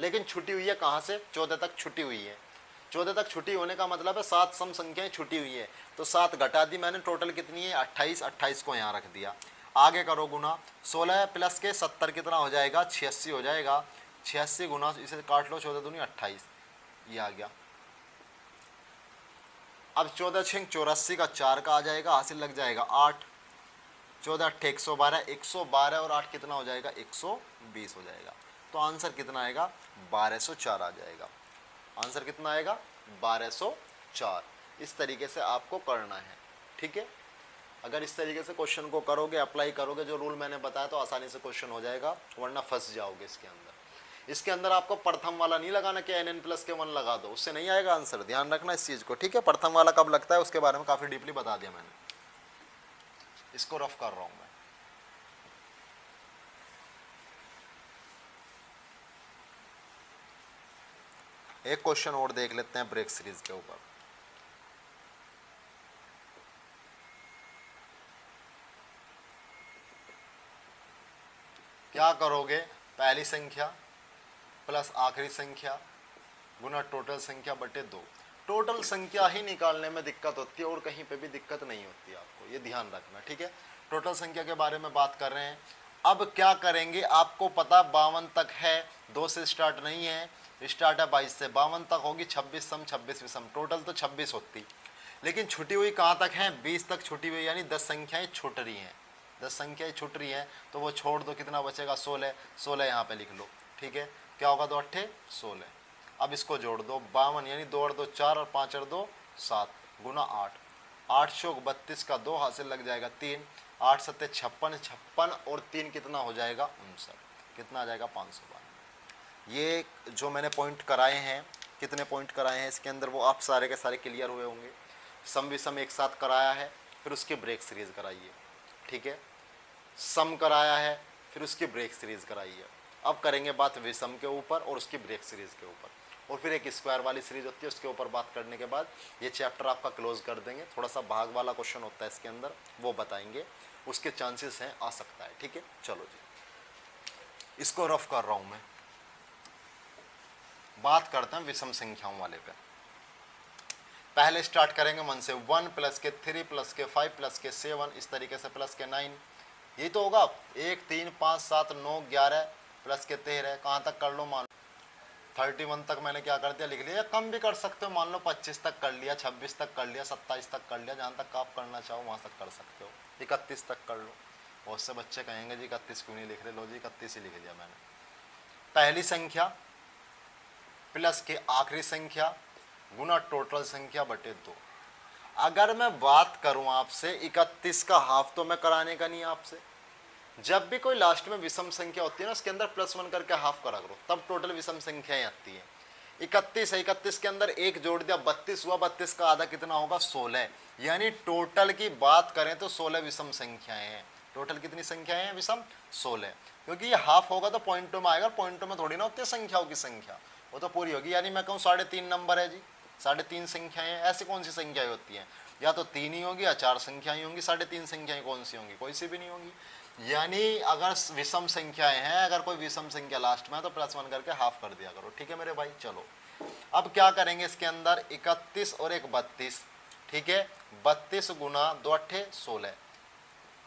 [SPEAKER 1] लेकिन छुट्टी हुई है कहाँ से, 14 तक छुट्टी हुई है। 14 तक छुट्टी होने का मतलब है 7 सम संख्याएं छुट्टी हुई है, तो 7 घटा दी मैंने, टोटल कितनी है 28। 28 को यहाँ रख दिया, आगे करो गुना। 16 प्लस के 70 कितना हो जाएगा, 86 हो जाएगा। 86 गुना, इसे काट लो, 14 दूनी 28, ये आ गया। अब 14 6 84 का 4 का आ जाएगा, हासिल लग जाएगा 8। 14 8 112, 112 और 8 कितना हो जाएगा, 120 हो जाएगा। तो आंसर कितना आएगा, 1204 आ जाएगा। आंसर कितना आएगा, 1204। इस तरीके से आपको करना है, ठीक है। अगर इस तरीके से क्वेश्चन को करोगे, अप्लाई करोगे जो रूल मैंने बताया, तो आसानी से क्वेश्चन हो जाएगा, वरना फंस जाओगे इसके अंदर। इसके अंदर आपको प्रथम वाला नहीं लगाना कि n प्लस के 1 लगा दो, उससे नहीं आएगा आंसर। ध्यान रखना इस चीज़ को, ठीक है। प्रथम वाला कब लगता है उसके बारे में काफ़ी डीपली बता दिया मैंने, इसको रफ कर रहा हूँ मैं। एक क्वेश्चन और देख लेते हैं ब्रेक सीरीज के ऊपर। क्या करोगे, पहली संख्या प्लस आखिरी संख्या गुना टोटल संख्या बटे 2। टोटल संख्या ही निकालने में दिक्कत होती है और कहीं पे भी दिक्कत नहीं होती, आपको ये ध्यान रखना, ठीक है। टोटल संख्या के बारे में बात कर रहे हैं। अब क्या करेंगे, आपको पता 52 तक है, 2 से स्टार्ट नहीं है, स्टार्ट है 22 से, 52 तक होगी 26 सम 26 विषम, टोटल तो 26 होती। लेकिन छुट्टी हुई कहाँ तक है, 20 तक छुट्टी हुई, यानी 10 संख्याएँ छूट रही हैं। 10 संख्याएँ छूट रही हैं तो वो छोड़ दो, कितना बचेगा, 16। 16 यहाँ पे लिख लो, ठीक है। क्या होगा, 2 8 16। अब इसको जोड़ दो, 52, यानी 2 और 2 4 और 5 और 2 7 गुना 8। 8 चौक 32 का 2 हासिल लग जाएगा 3। 8 सत्ते 56, 56 और 3 कितना हो जाएगा, 59। कितना आ जाएगा, 592। ये जो मैंने पॉइंट कराए हैं, कितने पॉइंट कराए हैं इसके अंदर, वो आप सारे के सारे क्लियर हुए होंगे। सम विषम एक साथ कराया है, फिर उसकी ब्रेक सीरीज कराइए, ठीक है। सम कराया है, फिर उसकी ब्रेक सीरीज कराइए। अब करेंगे बात विषम के ऊपर और उसकी ब्रेक सीरीज के ऊपर। और फिर एक स्क्वायर वाली सीरीज होती है, उसके ऊपर बात करने के बाद ये चैप्टर आपका क्लोज कर देंगे। थोड़ा सा भाग वाला क्वेश्चन होता है इसके अंदर, वो बताएंगे, उसके चांसेस हैं, आ सकता है। ठीक है, चलो जी, इसको रफ कर रहा हूं मैं। बात करते हैं विषम संख्याओं वाले पे। पहले स्टार्ट करेंगे मन से, 1 प्लस के 3 प्लस के 5 प्लस के 7, इस तरीके से प्लस के 9, यही तो होगा। 1 3 5 7 9 11 प्लस के 13, कहाँ तक कर लो, मान 31 तक मैंने क्या कर दिया, लिख लिया। कम भी कर सकते हो, मान लो 25 तक कर लिया, 26 तक कर लिया, 27 तक कर लिया, जहाँ तक आप करना चाहो वहाँ तक कर सकते हो। 31 तक कर लो। बहुत से बच्चे कहेंगे जी 31 क्यों नहीं लिख रहे, लो जी 31 ही लिख लिया मैंने। पहली संख्या प्लस के आखिरी संख्या गुना टोटल संख्या बटे 2। अगर मैं बात करूं आपसे 31 का हाफ, तो मैं कराने का नहीं आपसे। जब भी कोई लास्ट में विषम संख्या होती है ना, उसके अंदर +1 करके हाफ करा करो, तब टोटल विषम संख्याएं आती है। 31 है, 31 के अंदर 1 जोड़ दिया, 32 हुआ, 32 का आधा कितना होगा, 16। यानी टोटल की बात करें तो 16 विषम संख्याएं हैं। टोटल कितनी संख्याएं हैं विषम, 16। क्योंकि ये हाफ होगा तो पॉइंटों में आएगा, पॉइंटों में थोड़ी ना होती है संख्याओं की संख्या, वो तो पूरी होगी। यानी मैं कहूँ 3.5 नंबर है जी, 3.5 संख्याएं हैं। ऐसी कौन सी संख्याएं होती हैं, या तो 3 ही होगी या 4 संख्याएं होंगी। 3.5 संख्याएं कौन सी होंगी, कोई सी भी नहीं होगी। यानी अगर विषम संख्याएं हैं, अगर कोई विषम संख्या लास्ट में है तो +1 करके हाफ कर दिया करो। ठीक है मेरे भाई, चलो अब क्या करेंगे इसके अंदर, 31 और एक 32। ठीक है, 32 गुना 2 8 16,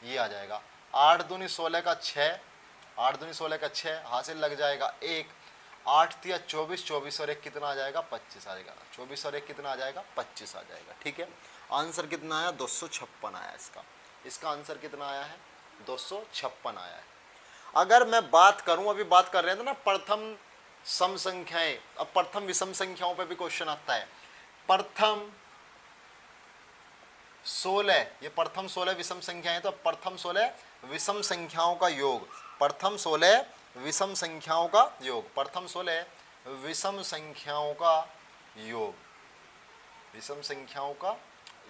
[SPEAKER 1] ये आ जाएगा। 8 दूनी 16 का 6, 8 दूनी 16 का 6, हासिल लग जाएगा 1। 8 तिया 24, 24 और 1 कितना आ जाएगा, 25 आ जाएगा। 24 और 1 कितना आ जाएगा, 25 आ जाएगा। ठीक है, आंसर कितना आया, 256 आया इसका। इसका आंसर कितना आया है, 256 आया है। अगर मैं बात करूं, अभी बात कर रहे थे ना प्रथम सम संख्याएं, अब प्रथम विषम संख्याओं पे भी क्वेश्चन आता है। प्रथम 16, ये प्रथम 16 विषम संख्याएं, तो प्रथम 16 विषम संख्याओं का योग, प्रथम 16 विषम संख्याओं का योग, प्रथम 16 विषम संख्याओं का योग, विषम संख्याओं का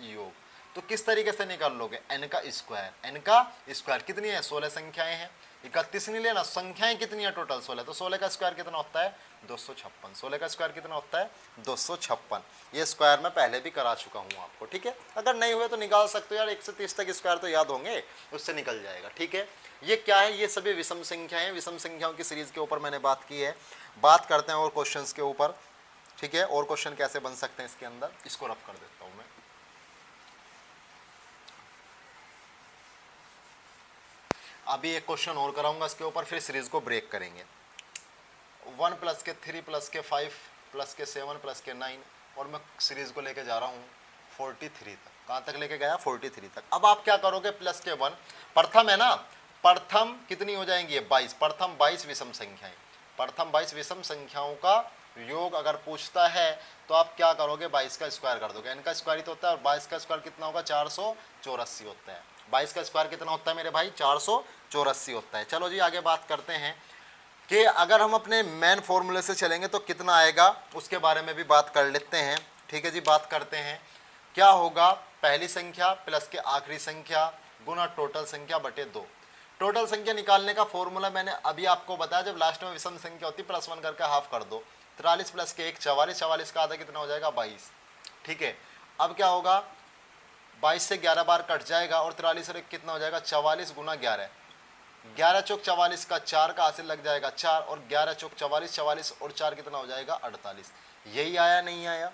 [SPEAKER 1] योग। तो किस तरीके से निकाल लोगे, n का स्क्वायर, n का स्क्वायर कितनी है, 16 संख्याएं हैं। 31 नहीं लेना, संख्याएं कितनी है टोटल 16, तो 16 का स्क्वायर कितना होता है, 256। 16 का स्क्वायर कितना होता है, 256। ये स्क्वायर मैं पहले भी करा चुका हूँ आपको। ठीक है, अगर नहीं हुए तो निकाल सकते हो यार, 1 से 30 तक स्क्वायर तो याद होंगे, उससे निकल जाएगा। ठीक है, ये क्या है, ये सभी विषम संख्याएं, विषम संख्याओं की सीरीज के ऊपर मैंने बात की है। बात करते हैं और क्वेश्चन के ऊपर। ठीक है, और क्वेश्चन कैसे बन सकते हैं इसके अंदर, इसको रफ कर देता हूँ मैं। अभी एक क्वेश्चन और कराऊंगा इसके ऊपर, फिर सीरीज को ब्रेक करेंगे। 1 प्लस के 3 प्लस के 5 प्लस के 7 प्लस के 9, और मैं सीरीज को लेके जा रहा हूँ 43 तक। कहाँ तक लेके गया, 43 तक। अब आप क्या करोगे, प्लस के 1, प्रथम है ना, प्रथम कितनी हो जाएंगी, 22। प्रथम 22 विषम संख्याएं, प्रथम 22 विषम संख्याओं का योग अगर पूछता है तो आप क्या करोगे, 22 का स्क्वायर कर दोगे। n का स्क्वायर ही तो होता है, और 22 का स्क्वायर कितना होगा, 484 होता है। 22 का स्क्वायर कितना होता है मेरे भाई, 484 होता है। चलो जी आगे बात करते हैं कि अगर हम अपने मेन फॉर्मूले से चलेंगे तो कितना आएगा, उसके बारे में भी बात कर लेते हैं। ठीक है जी, बात करते हैं क्या होगा, पहली संख्या प्लस के आखिरी संख्या गुना टोटल संख्या बटे 2। टोटल संख्या निकालने का फॉर्मूला मैंने अभी आपको बताया, जब लास्ट में विषम संख्या होती है +1 करके हाफ कर दो। 43 प्लस के 1 44, 44 का आधा कितना हो जाएगा, 22। ठीक है, अब क्या होगा, 22 से 11 बार कट जाएगा, और 43 और 1 कितना हो जाएगा, 44 गुना 11, 11 चौक 44 का 4 का हासिल लग जाएगा 4, और 11 चौक 44, 44 और 4 कितना हो जाएगा, 48। यही आया, नहीं आया,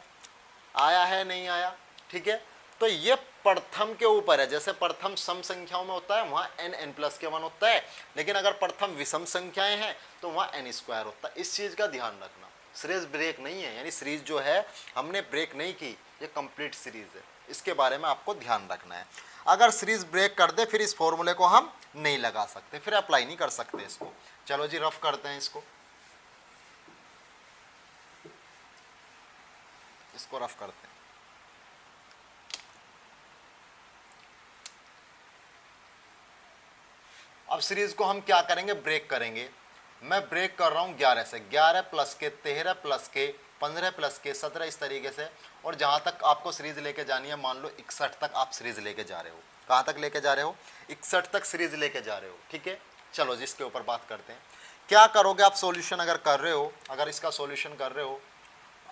[SPEAKER 1] आया है, नहीं आया। ठीक है, तो ये प्रथम के ऊपर है। जैसे प्रथम सम संख्याओं में होता है वहाँ n प्लस के 1 होता है, लेकिन अगर प्रथम विषम संख्याएं हैं तो वहाँ n स्क्वायर होता है। इस चीज़ का ध्यान रखना। सीरीज ब्रेक नहीं है, यानी सीरीज जो है हमने ब्रेक नहीं की, ये कंप्लीट सीरीज है, इसके बारे में आपको ध्यान रखना है। अगर सीरीज ब्रेक कर दे फिर इस फॉर्मूले को हम नहीं लगा सकते, फिर अप्लाई नहीं कर सकते इसको। चलो जी रफ करते हैं इसको रफ करते हैं। अब सीरीज को हम क्या करेंगे, ब्रेक करेंगे। मैं ब्रेक कर रहा हूँ 11 से, 11 प्लस के 13 प्लस के 15 प्लस के 17, इस तरीके से। और जहाँ तक आपको सीरीज लेके जानी है, मान लो 61 तक आप सीरीज लेके जा रहे हो। कहाँ तक लेके जा रहे हो, 61 तक सीरीज लेके जा रहे हो। ठीक है, चलो जिसके ऊपर बात करते हैं। क्या करोगे आप, सॉल्यूशन अगर कर रहे हो, अगर इसका सॉल्यूशन कर रहे हो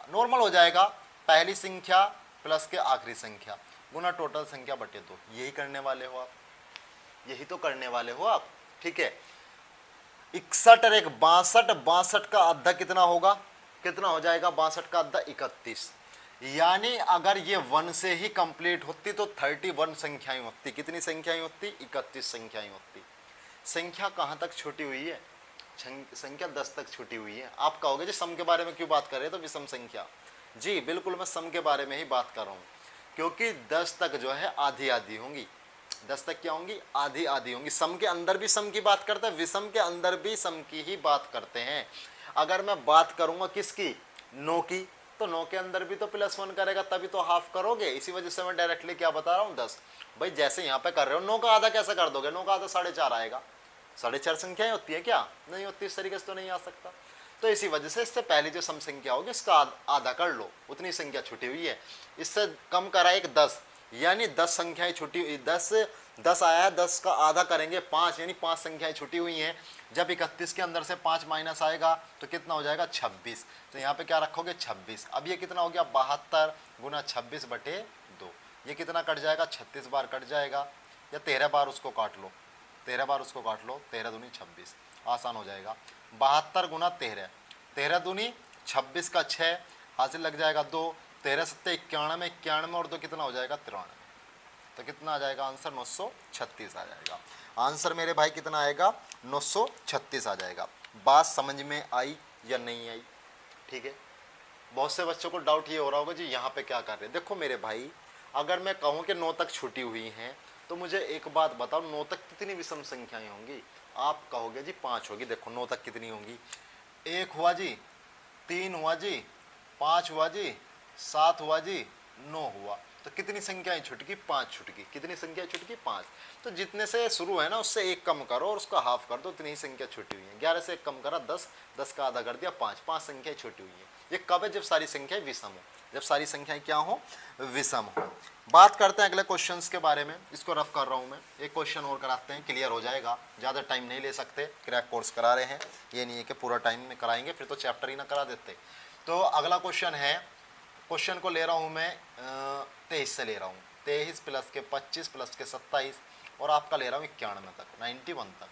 [SPEAKER 1] नॉर्मल हो जाएगा पहली संख्या प्लस के आखिरी संख्या गुना टोटल संख्या बटे 2। यही करने वाले हो आप, यही तो करने वाले हो आप। ठीक है, 61 और एक 62, 62 का आधा कितना होगा, कितना हो जाएगा 62 का आधा 31। यानी अगर ये 1 से ही कंप्लीट होती तो 31 संख्याएं होती। कितनी संख्याएं होती, 31 संख्याएं होती। संख्या कहाँ तक छूटी हुई है, संख्या 10 तक छूटी हुई है। आप कहोगे जी सम के बारे में क्यों बात कर रहे हैं, तो विषम संख्या। जी बिल्कुल, मैं सम के बारे में ही बात कर रहा हूँ, क्योंकि 10 तक जो है आधी आधी होंगी। 10 तक क्या होंगी, आधी आधी होंगी। सम के अंदर भी सम की बात करते हैं, विषम के अंदर भी सम की ही बात करते हैं। अगर मैं बात करूंगा किसकी, 9 की, तो 9 के अंदर भी तो +1 करेगा, तभी तो हाफ करोगे। इसी वजह से मैं डायरेक्टली क्या बता रहा हूँ, 10। भाई जैसे यहाँ पे कर रहे हो, 9 का आधा कैसे कर दोगे, 9 का आधा 4.5 आएगा। 4.5 संख्याएं होती है क्या, नहीं होती, इस तरीके से तो नहीं आ सकता। तो इसी वजह से इससे पहले जो सम संख्या होगी इसका आधा कर लो, उतनी संख्या छुटी हुई है। इससे कम करा एक 10, यानी 10 संख्याएं छुटी हुई। 10 आया है, 10 का आधा करेंगे 5, यानी 5 संख्याएं छुटी हुई हैं। जब 31 के अंदर से 5 माइनस आएगा तो कितना हो जाएगा, 26। तो यहाँ पे क्या रखोगे, 26। अब ये कितना हो गया, 72 गुना 26 बटे 2। ये कितना कट जाएगा, 36 बार कट जाएगा, या 13 बार उसको काट लो, 13 बार उसको काट लो, 13 दूनी 26, आसान हो जाएगा। 72 गुना 13, 13 दूनी 26 का 6, हासिल लग जाएगा 2। 13 सत्ते 91, 91 और 2 कितना हो जाएगा, 93। तो कितना आ जाएगा आंसर, 936 आ जाएगा। आंसर मेरे भाई कितना आएगा, 936 आ जाएगा। बात समझ में आई या नहीं आई, ठीक है। बहुत से बच्चों को डाउट ये हो रहा होगा जी यहाँ पे क्या कर रहे हैं। देखो मेरे भाई, अगर मैं कहूँ कि 9 तक छुटी हुई हैं, तो मुझे एक बात बताओ, 9 तक कितनी विषम संख्याएं होंगी। आप कहोगे जी 5 होगी। देखो 9 तक कितनी होंगी, 1 हुआ जी, 3 हुआ जी, 5 हुआ जी, 7 हुआ जी, 9 हुआ। तो कितनी संख्याएं छुटकी, 5 छुटकी। कितनी संख्या छुटकी, 5। तो जितने से शुरू है ना उससे 1 कम करो और उसका हाफ कर दो, इतनी ही संख्या छुटी हुई है। 11 से 1 कम करा 10, 10 का आधा कर दिया 5, 5 संख्याएं छुटी हुई है। ये कब है, जब सारी संख्याएं विषम हो, जब सारी संख्याएं क्या हो, विषम हो। बात करते हैं अगले क्वेश्चंस के बारे में। इसको रफ कर रहा हूं मैं, एक क्वेश्चन और कराते हैं, क्लियर हो जाएगा। ज़्यादा टाइम नहीं ले सकते, क्रैक कोर्स करा रहे हैं, ये नहीं है कि पूरा टाइम में कराएंगे, फिर तो चैप्टर ही ना करा देते। तो अगला क्वेश्चन है, क्वेश्चन को ले रहा हूँ मैं 23 से ले रहा हूँ, 23 प्लस के 25 प्लस के 27 और आपका ले रहा हूँ 91 तक, 91 तक।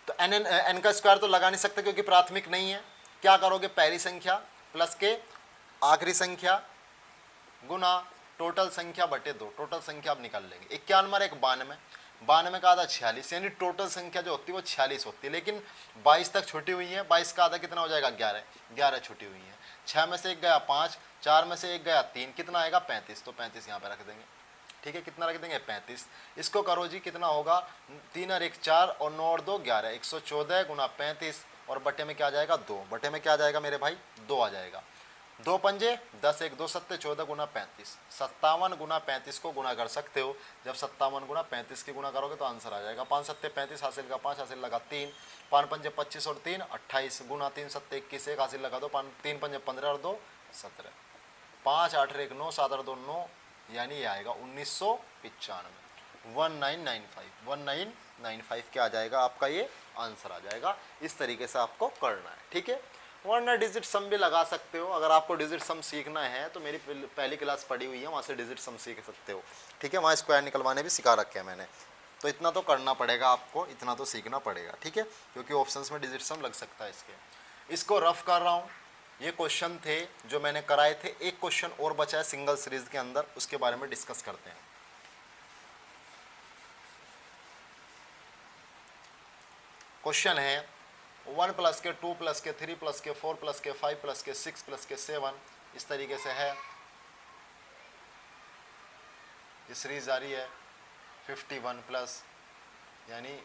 [SPEAKER 1] तो एन का स्क्वायर तो लगा नहीं सकते क्योंकि प्राथमिक नहीं है। क्या करोगे, पहली संख्या प्लस के आखिरी संख्या गुना टोटल संख्या बटे 2। टोटल संख्या आप निकाल लेंगे, 51 और 1 92, 92 का आधा 46, यानी टोटल संख्या जो होती है वो 46 होती है। लेकिन 22 तक छुटी हुई है, 22 का आधा कितना हो जाएगा, 11, 11 छुटी हुई है। 6 में से 1 गया 5, 4 में से 1 गया 3, कितना आएगा 35। तो 35 यहाँ पे रख देंगे, ठीक है। कितना रख देंगे, 35। इसको करो जी, कितना होगा, 3 और 1 4 और 9 और 2 11, 114 गुना 35 और बटे में क्या आ जाएगा, 2। बटे में क्या आ जाएगा मेरे भाई, 2 आ जाएगा। 2 पंजे 10, 1 2 7 14 गुना 35, 57 गुना 35 को गुना कर सकते हो। जब 57 गुना 35 की गुना करोगे तो आंसर आ जाएगा 5 7 35, हासिल का 5, हासिल लगा 3, 5 पंजे 25 और 3 28 गुना 3 7 21, 1 हासिल लगा दो, 3 पंजे 15 और 2 17, 5 8 1 9, 7 और 2 9, यानी ये आएगा 1995, 1995 क्या आ जाएगा आपका, ये आंसर आ जाएगा। इस तरीके से आपको करना है, ठीक है। वरना डिजिट सम भी लगा सकते हो। अगर आपको डिजिट सम सीखना है तो मेरी पहली क्लास पढ़ी हुई है, वहाँ से डिजिट सम सीख सकते हो, ठीक है। वहाँ स्क्वायर निकलवाने भी सिखा रखे हैं मैंने। तो इतना तो करना पड़ेगा आपको, इतना तो सीखना पड़ेगा, ठीक है, क्योंकि ऑप्शंस में डिजिट सम लग सकता है इसके। इसको रफ कर रहा हूँ। ये क्वेश्चन थे जो मैंने कराए थे। एक क्वेश्चन और बचा है सिंगल सीरीज के अंदर, उसके बारे में डिस्कस करते हैं। क्वेश्चन है 1 प्लस के 2 प्लस के 3 प्लस के 4 प्लस के 5 प्लस के 6 प्लस के 7, इस तरीके से है। ये सीरीज जारी है 51 प्लस, यानी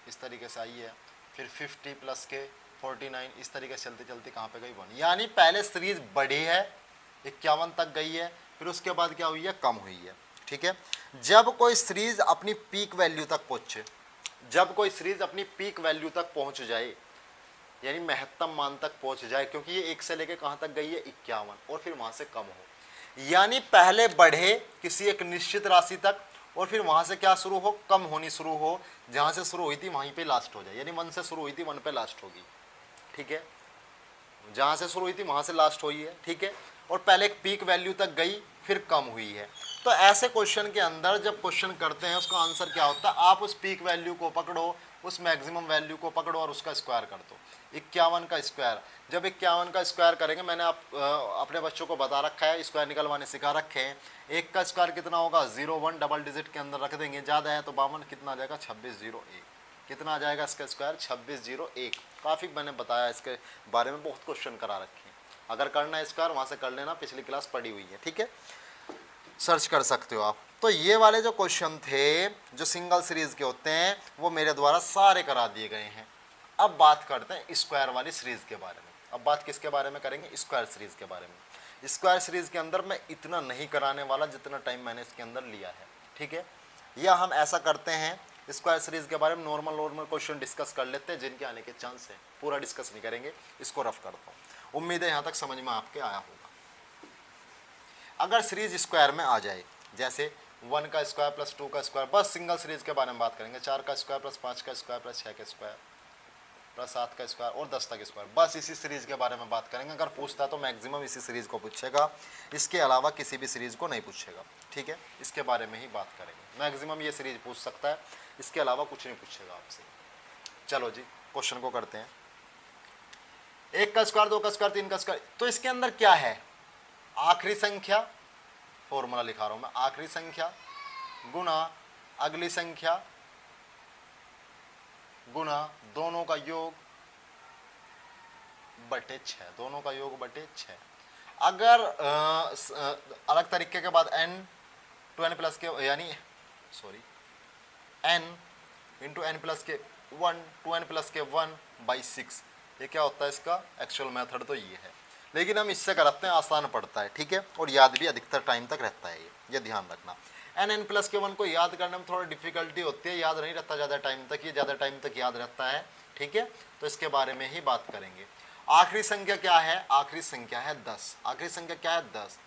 [SPEAKER 1] इस तरीके से आई है। फिर 50 प्लस के 49, इस तरीके से चलते चलते कहाँ पे गई 1, यानी पहले सीरीज बढ़ी है 51 तक गई है, फिर उसके बाद क्या हुई है, कम हुई है, ठीक है। जब कोई सीरीज अपनी पीक वैल्यू तक पहुँचे, जब कोई सीरीज अपनी पीक वैल्यू तक पहुंच जाए, यानी महत्तम मान तक पहुंच जाए, क्योंकि ये 1 से लेके कहां तक गई है 51, और फिर वहां से कम हो, यानी पहले बढ़े किसी एक निश्चित राशि तक और फिर वहां से क्या शुरू हो, कम होनी शुरू हो, जहां से शुरू हुई थी वहीं पे लास्ट हो जाए, यानी 1 से शुरू हुई थी 1 पे लास्ट होगी, ठीक है। जहाँ से शुरू हुई थी वहाँ से लास्ट हुई है, ठीक है, और पहले एक पीक वैल्यू तक गई फिर कम हुई है। तो ऐसे क्वेश्चन के अंदर जब क्वेश्चन करते हैं उसका आंसर क्या होता है, आप उस पीक वैल्यू को पकड़ो, उस मैक्सिमम वैल्यू को पकड़ो और उसका स्क्वायर कर दो। 51 का स्क्वायर, जब 51 का स्क्वायर करेंगे, मैंने अपने बच्चों को बता रखा है, स्क्वायर निकलवाने सिखा रखे हैं। 1 का स्क्वायर कितना होगा, 01 डबल डिजिट के अंदर रख देंगे, ज़्यादा है तो 52, कितना आ जाएगा 2601, कितना आ जाएगा इसका स्क्वायर 2601। काफ़ी मैंने बताया इसके बारे में, बहुत क्वेश्चन करा रखे हैं। अगर करना है स्क्वायर वहाँ से कर लेना, पिछली क्लास पड़ी हुई है, ठीक है, सर्च कर सकते हो आप। तो ये वाले जो क्वेश्चन थे जो सिंगल सीरीज के होते हैं वो मेरे द्वारा सारे करा दिए गए हैं। अब बात करते हैं स्क्वायर वाली सीरीज के बारे में। अब बात किसके बारे में करेंगे, स्क्वायर सीरीज के बारे में। स्क्वायर सीरीज के अंदर मैं इतना नहीं कराने वाला जितना टाइम मैंने इसके अंदर लिया है, ठीक है। या हम ऐसा करते हैं, स्क्वायर सीरीज के बारे में नॉर्मल क्वेश्चन डिस्कस कर लेते हैं जिनके आने के चांस है, पूरा डिस्कस नहीं करेंगे, इसको रफ करता हूँ। उम्मीद है यहाँ तक समझ में आपके आया होगा। अगर सीरीज स्क्वायर में आ जाए, जैसे 1 का स्क्वायर प्लस 2 का स्क्वायर, बस सिंगल सीरीज के बारे में बात करेंगे, 4 का स्क्वायर प्लस 5 का स्क्वायर प्लस 6 का स्क्वायर प्लस 7 का स्क्वायर और 10 तक स्क्वायर, बस इसी सीरीज के बारे में बात करेंगे। अगर पूछता है तो मैक्सिमम इसी सीरीज को पूछेगा, इसके अलावा किसी भी सीरीज को नहीं पूछेगा, ठीक है। इसके बारे में ही बात करेंगे, मैक्सिमम ये सीरीज पूछ सकता है, इसके अलावा कुछ नहीं पूछेगा आपसे। चलो जी क्वेश्चन को करते हैं। 1 का स्क्वायर, 2 का स्क्वायर, 3 का स्क्वायर, तो इसके अंदर क्या है, आखिरी संख्या, फॉर्मूला लिखा रहा हूं मैं, आखिरी संख्या गुना अगली संख्या गुना दोनों का योग बटे 6, दोनों का योग बटे 6। अगर अलग तरीके के बाद n टू n प्लस के, यानी sorry n into n plus के 1 टू n प्लस के 1/6, ये क्या होता है इसका एक्चुअल मेथड, तो ये है। लेकिन हम इससे करते हैं, आसान पड़ता है, ठीक है, और याद भी अधिकतर टाइम तक रहता है, ये ध्यान रखना। n प्लस के 1 को याद करने में थोड़ा डिफिकल्टी होती है, याद नहीं रहता ज़्यादा टाइम तक, ये ज़्यादा टाइम तक याद रहता है, ठीक है। तो इसके बारे में ही बात करेंगे। आखिरी संख्या क्या है, आखिरी संख्या है 10, आखिरी संख्या क्या है 10।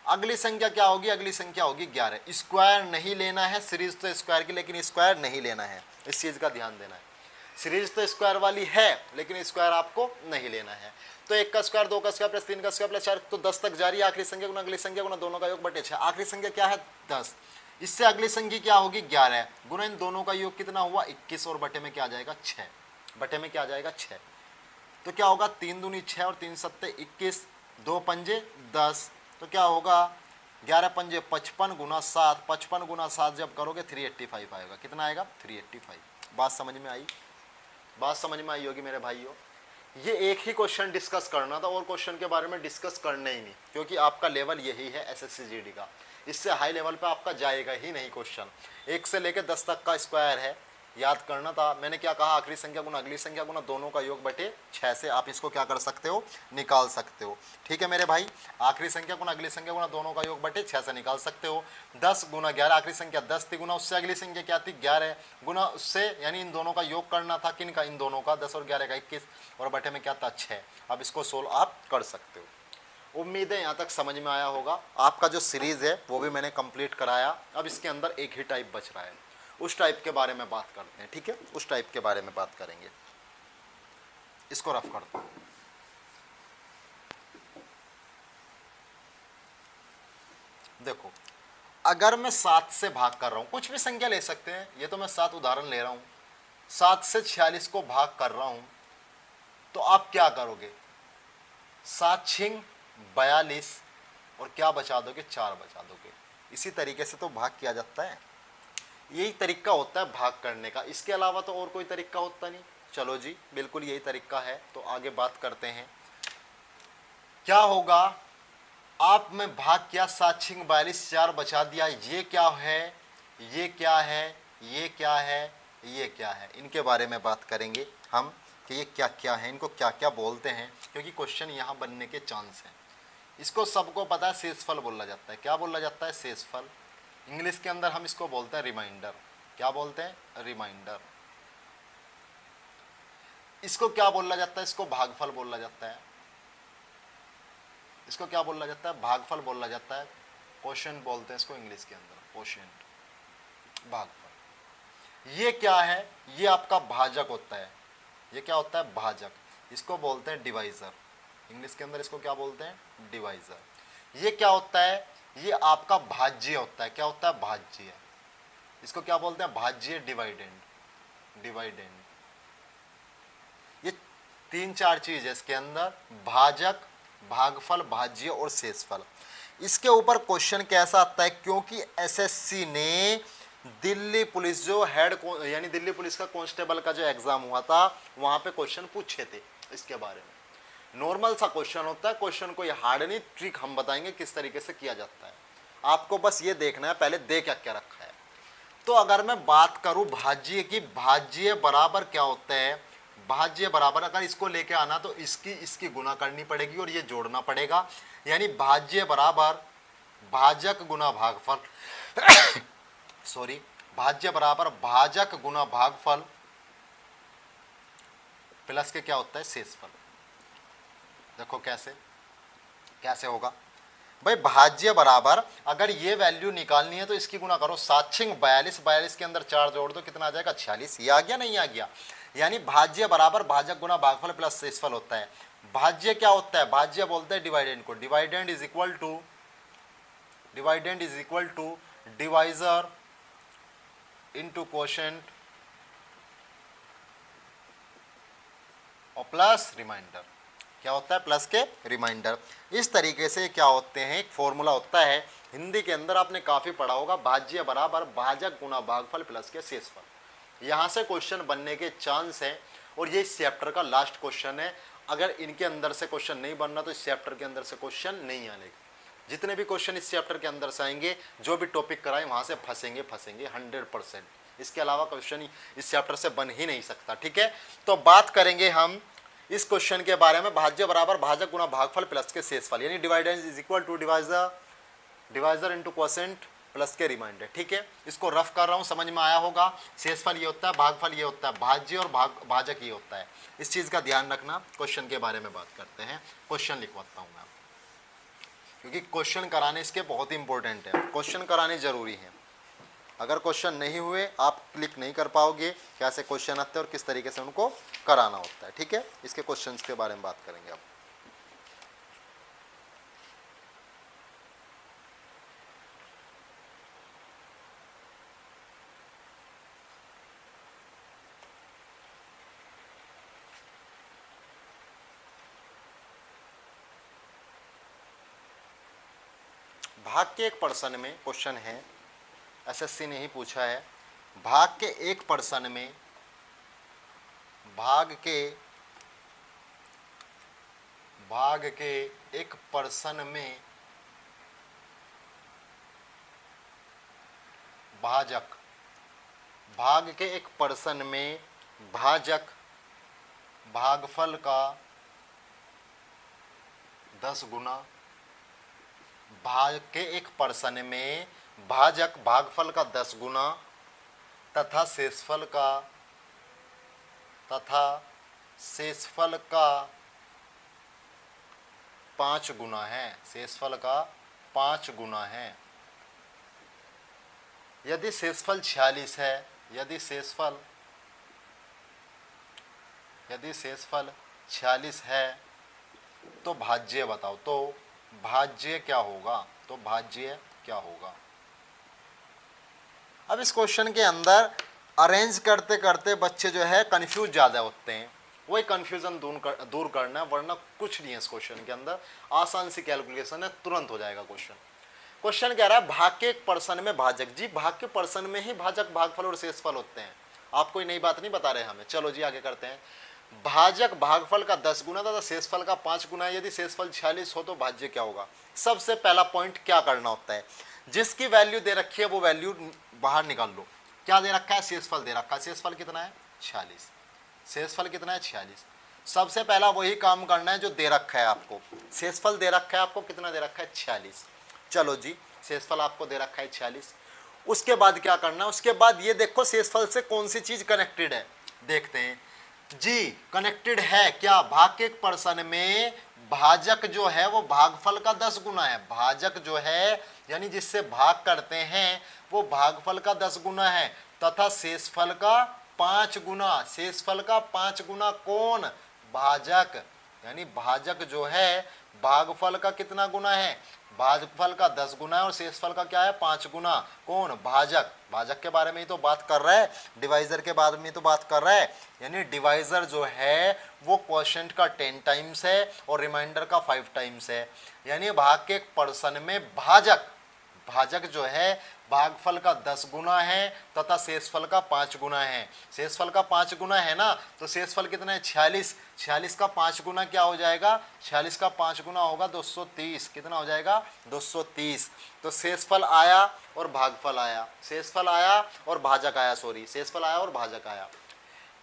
[SPEAKER 1] अगली संख्या क्या होगी, अगली संख्या होगी 11। स्क्वायर नहीं लेना है, सीरीज तो स्क्वायर की, लेकिन स्क्वायर नहीं लेना है, इस चीज़ का ध्यान देना है। सीरीज तो स्क्वायर वाली है लेकिन स्क्वायर आपको नहीं लेना है। तो 1 का स्क्वायर, 2 का स्क्वायर प्लस 3 का स्क्वायर प्लस 4, तो 10 तक जारी है, आखिरी संख्या गुना अगली संख्या गुना दोनों का योग बटे 6। आखिरी संख्या क्या है 10, इससे अगली संख्या क्या होगी 11 गुना इन दोनों का योग कितना हुआ 21, और बटे में क्या आ जाएगा 6, बटे में क्या आ जाएगा 6। तो क्या होगा 3 दूनी 6 और 3 सत्ते 21, 2 पंजे 10, तो क्या होगा 11 पंजे 55 गुना 7, 55 गुना 7 जब करोगे 385 आएगा, कितना आएगा 385। बात समझ में आई, बात समझ में आई होगी मेरे भाइयों। ये एक ही क्वेश्चन डिस्कस करना था और क्वेश्चन के बारे में डिस्कस करना ही नहीं, क्योंकि आपका लेवल यही है एसएससी जीडी का, इससे हाई लेवल पे आपका जाएगा ही नहीं क्वेश्चन। 1 से लेकर 10 तक का स्क्वायर है, याद करना था। मैंने क्या कहा, आखिरी संख्या गुना अगली संख्या गुना दोनों का योग बटे 6 से आप इसको क्या कर सकते हो, निकाल सकते हो, ठीक है मेरे भाई। आखिरी संख्या गुना अगली संख्या गुना दोनों का योग बटे 6 से निकाल सकते हो। 10 गुना 11, आखिरी संख्या 10 थी, गुना उससे अगली संख्या क्या थी 11, गुना उससे यानी इन दोनों का योग करना था, किन का, इन दोनों का, 10 और 11 का 21, और बटे में क्या था 6। अब इसको सोल्व आप कर सकते हो। उम्मीद है यहाँ तक समझ में आया होगा। आपका जो सीरीज़ है वो भी मैंने कंप्लीट कराया, अब इसके अंदर एक ही टाइप बच रहा है, उस टाइप के बारे में बात करते हैं, ठीक है, उस टाइप के बारे में बात करेंगे। इसको रफ करते हैं। देखो, अगर मैं 7 से भाग कर रहा हूं, कुछ भी संख्या ले सकते हैं, ये तो मैं 7 उदाहरण ले रहा हूं, 7 से 46 को भाग कर रहा हूं, तो आप क्या करोगे, 7 छिंग 42 और क्या बचा दोगे 4 बचा दोगे। इसी तरीके से तो भाग किया जाता है, यही तरीका होता है भाग करने का, इसके अलावा तो और कोई तरीका होता नहीं। चलो जी, बिल्कुल यही तरीका है, तो आगे बात करते हैं। क्या होगा, आप में भाग किया, 7 छिंग 42, 4 बचा दिया, ये क्या है, ये क्या है, ये क्या है, ये क्या है, इनके बारे में बात करेंगे हम कि ये क्या क्या है, इनको क्या क्या बोलते हैं, क्योंकि क्वेश्चन यहाँ बनने के चांस हैं। इसको सबको पता है, शेषफल बोला जाता है। क्या बोला जाता है, शेषफल। इंग्लिश के अंदर हम इसको बोलते हैं रिमाइंडर। क्या बोलते हैं, रिमाइंडर। इसको क्या बोला जाता है, इसको भागफल बोला जाता है। इसको क्या बोला जाता है, भागफल बोला जाता है। क्वोशिएंट बोलते हैं इसको इंग्लिश के अंदर, क्वोशिएंट, भागफल। ये क्या है, ये आपका भाजक होता है। ये क्या होता है, भाजक। इसको बोलते हैं डिवाइजर, इंग्लिश के अंदर इसको क्या बोलते हैं, डिवाइजर। ये क्या होता है, ये आपका भाज्य होता है। क्या होता है, भाज्य। इसको क्या बोलते हैं, भाज्य डिवाइडेंड। डिवाइडेंड ये 3-4 चीज है इसके अंदर, भाजक, भागफल, भाज्य और शेषफल। इसके ऊपर क्वेश्चन कैसा आता है, क्योंकि एसएससी ने दिल्ली पुलिस जो हेड यानी दिल्ली पुलिस का कांस्टेबल का जो एग्जाम हुआ था वहां पे क्वेश्चन पूछे थे इसके बारे में। नॉर्मल सा क्वेश्चन होता है, क्वेश्चन कोई हार्ड नहीं, ट्रिक हम बताएंगे किस तरीके से किया जाता है। आपको बस ये देखना है पहले दे क्या क्या रखा है। तो अगर मैं बात करूं भाज्य की, भाज्य बराबर क्या होता है, भाज्य बराबर अगर इसको लेके आना तो इसकी गुना करनी पड़ेगी और ये जोड़ना पड़ेगा, यानी भाज्य बराबर भाजक गुना भागफल सॉरी, भाज्य बराबर भाजक गुना भागफल प्लस के क्या होता है, शेषफल। देखो कैसे कैसे होगा भाई, भाज्य बराबर अगर ये वैल्यू निकालनी है तो इसकी गुना करो, 7 42, 42 के अंदर 4 जोड़ दो, कितना आ जाएगा, 46। ये आ गया, नहीं आ गया। यानी भाज्य बराबर भाजक गुना भागफल प्लस शेषफल होता है। भाज्य क्या होता है, भाज्य बोलते हैं डिवाइडेंड को। Dividend is equal to divisor into quotient और प्लस रिमाइंडर। क्या होता है, प्लस के रिमाइंडर। इस तरीके से क्या होते हैं, एक फॉर्मूला होता है हिंदी के अंदर, आपने काफी पढ़ा होगा, भाज्य बराबर भाजक गुना भागफल प्लस के शेषफल। यहां से क्वेश्चन बनने के चांस है और ये इस चैप्टर का लास्ट क्वेश्चन है। अगर इनके अंदर से क्वेश्चन नहीं बनना तो इस चैप्टर के अंदर से क्वेश्चन नहीं आएगा। जितने भी क्वेश्चन इस चैप्टर के अंदर से आएंगे, जो भी टॉपिक कराए वहां से फंसेंगे 100%। इसके अलावा क्वेश्चन इस चैप्टर से बन ही नहीं सकता। ठीक है, तो बात करेंगे हम इस क्वेश्चन के बारे में, भाज्य बराबर भाजक गुना भागफल प्लस के शेषफल, यानी dividend is equal to divisor into quotient plus के रिमाइंडर। ठीक है, इसको रफ कर रहा हूं, समझ में आया होगा। शेषफल ये होता है, भागफल ये होता है, भाज्य और भाजक ये होता है। इस चीज का ध्यान रखना। क्वेश्चन के बारे में बात करते हैं, क्वेश्चन लिखवाता हूं मैं, क्योंकि क्वेश्चन कराने इसके बहुत इंपॉर्टेंट है, क्वेश्चन कराने जरूरी है। अगर क्वेश्चन नहीं हुए आप क्लिक नहीं कर पाओगे कैसे क्वेश्चन आते हैं और किस तरीके से उनको कराना होता है। ठीक है, इसके क्वेश्चंस के बारे में बात करेंगे अब। भाग के एक प्रश्न में क्वेश्चन है, एसएससी ने ही पूछा है, भाग के एक प्रश्न में, भाग के एक प्रश्न में भाजक, भाग के एक प्रश्न में भाजक भागफल का 10 गुना, भाग के एक प्रश्न में भाजक भागफल का 10 गुना तथा शेषफल का 5 गुना है। शेषफल का 5 गुना है। यदि शेषफल 46 है, यदि शेषफल 46 है तो भाज्य बताओ। तो भाज्य क्या होगा, तो भाज्य क्या होगा। अब इस क्वेश्चन के अंदर अरेंज करते करते बच्चे जो है कंफ्यूज ज़्यादा होते हैं, वही कंफ्यूजन दूर करना है, वरना कुछ नहीं है इस क्वेश्चन के अंदर। आसान सी कैलकुलेशन है, तुरंत हो जाएगा क्वेश्चन। क्वेश्चन कह रहा है भाग के एक प्रश्न में भाजक, जी भाग के प्रश्न में ही भाजक भागफल और शेषफल होते हैं। आप कोई नई बात नहीं बता रहे हमें। चलो जी आगे करते हैं। भाजक भागफल का 10 गुना तथा शेषफल का 5 गुना है। यदि शेषफल 46 हो तो भाज्य क्या होगा। सबसे पहला पॉइंट क्या करना होता है, जिसकी वैल्यू दे रखी है वो वैल्यू बाहर निकाल लो। क्या दे रखा है, शेषफल दे रखा है। शेषफल कितना है, 46। शेषफल कितना है, 46। सबसे पहला वही काम करना है जो दे रखा है आपको। शेषफल दे रखा है आपको, कितना दे रखा है, 46। चलो जी, शेषफल आपको दे रखा है 46। उसके बाद क्या करना है, उसके बाद ये देखो शेषफल से कौन सी चीज कनेक्टेड है, देखते हैं जी। कनेक्टेड है क्या, भाग के एक प्रश्न में भाजक जो है वो भागफल का 10 गुना है। भाजक जो है यानी जिससे भाग करते हैं वो भागफल का 10 गुना है तथा शेषफल का 5 गुना। शेषफल का 5 गुना कौन, भाजक। यानी भाजक जो है भागफल का कितना गुना है, भागफल का 10 गुना है और शेषफल का क्या है 5 गुना। कौन, भाजक। भाजक के बारे में ही तो बात कर रहा है, डिवाइजर के बारे में ही तो बात कर रहा है। यानी डिवाइजर जो है वो क्वोशिएंट का 10 टाइम्स है और रिमाइंडर का 5 टाइम्स है। यानी भाग के एक पर्सन में भाजक, भाजक जो है भागफल का 10 गुना है तथा शेषफल का 5 गुना है। शेषफल का 5 गुना है ना, तो शेषफल कितना है 46। 46 का 5 गुना क्या हो जाएगा, 46 का 5 गुना होगा 230। कितना हो जाएगा 230। तो शेषफल आया और भागफल आया, शेषफल आया और भाजक आया, सॉरी शेषफल आया और भाजक आया।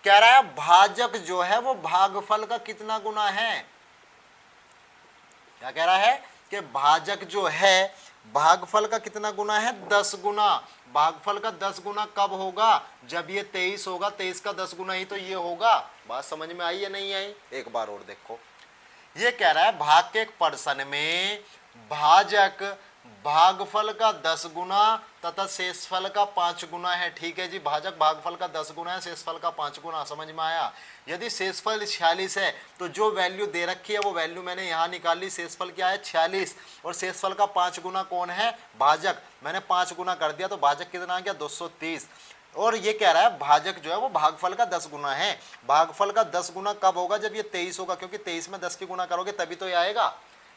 [SPEAKER 1] कह रहा है भाजक जो है वो भागफल का कितना गुना है, क्या कह रहा है कि भाजक जो है भागफल का कितना गुना है 10 गुना। भागफल का 10 गुना कब होगा, जब ये 23 होगा, 23 का 10 गुना ही तो ये होगा। बात समझ में आई या नहीं आई, एक बार और देखो। ये कह रहा है भाग के एक पर्सन में भाजक भागफल का 10 गुना तथा शेषफल का 5 गुना है। ठीक है जी, भाजक भागफल का 10 गुना है, शेषफल का 5 गुना। समझ में आया। यदि शेषफल 46 है तो जो वैल्यू दे रखी है वो वैल्यू मैंने यहाँ निकाल ली। शेषफल क्या है 46 और शेषफल का 5 गुना कौन है, भाजक। मैंने 5 गुना कर दिया तो भाजक कितना आ गया 230। और ये कह रहा है भाजक जो है वो भागफल का 10 गुना है। भागफल का 10 गुना कब होगा, जब ये 23 होगा, क्योंकि 23 में 10 की गुना करोगे तभी तो ये आएगा।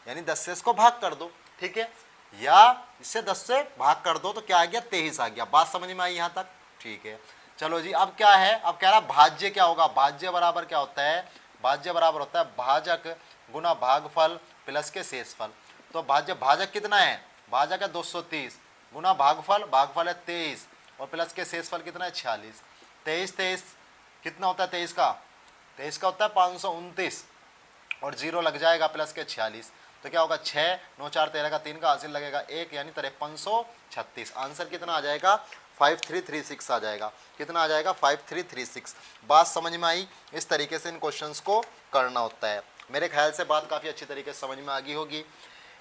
[SPEAKER 1] यानी 10 से इसको भाग कर दो, ठीक है, या इससे 10 से भाग कर दो तो क्या आ गया 23 आ गया। बात समझ में आई यहाँ तक, ठीक है। चलो जी, अब क्या है, अब कह रहा भाज्य क्या होगा। भाज्य बराबर क्या होता है, भाज्य बराबर होता है भाजक गुना भागफल प्लस के शेषफल। तो भाज्य, भाजक कितना है, भाजक है 230 गुना भागफल, भागफल है 23 और प्लस के शेषफल कितना है 46। 23 कितना होता है 23 का होता है 529 और 0 लग जाएगा प्लस के 46। तो क्या होगा 6 9 4 13 का 3 का हासिल लगेगा 1 यानी 5336। आंसर कितना आ जाएगा 5336 आ जाएगा। कितना आ जाएगा 5336। बात समझ में आई। इस तरीके से इन क्वेश्चंस को करना होता है। मेरे ख्याल से बात काफ़ी अच्छी तरीके से समझ में आ गई होगी।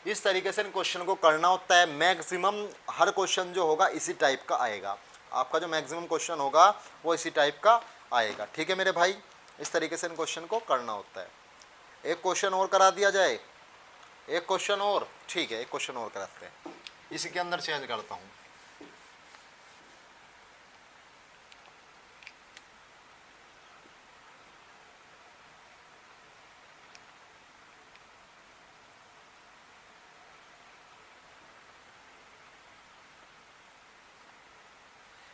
[SPEAKER 1] इस तरीके से इन क्वेश्चन को करना होता है। मैक्सिमम हर क्वेश्चन जो होगा इसी टाइप का आएगा। आपका जो मैक्सिमम क्वेश्चन होगा वो इसी टाइप का आएगा। ठीक है मेरे भाई, इस तरीके से इन क्वेश्चन को करना होता है। एक क्वेश्चन और करा दिया जाए, एक क्वेश्चन और, ठीक है, एक क्वेश्चन और कराते हैं। इसी के अंदर चेंज करता हूं।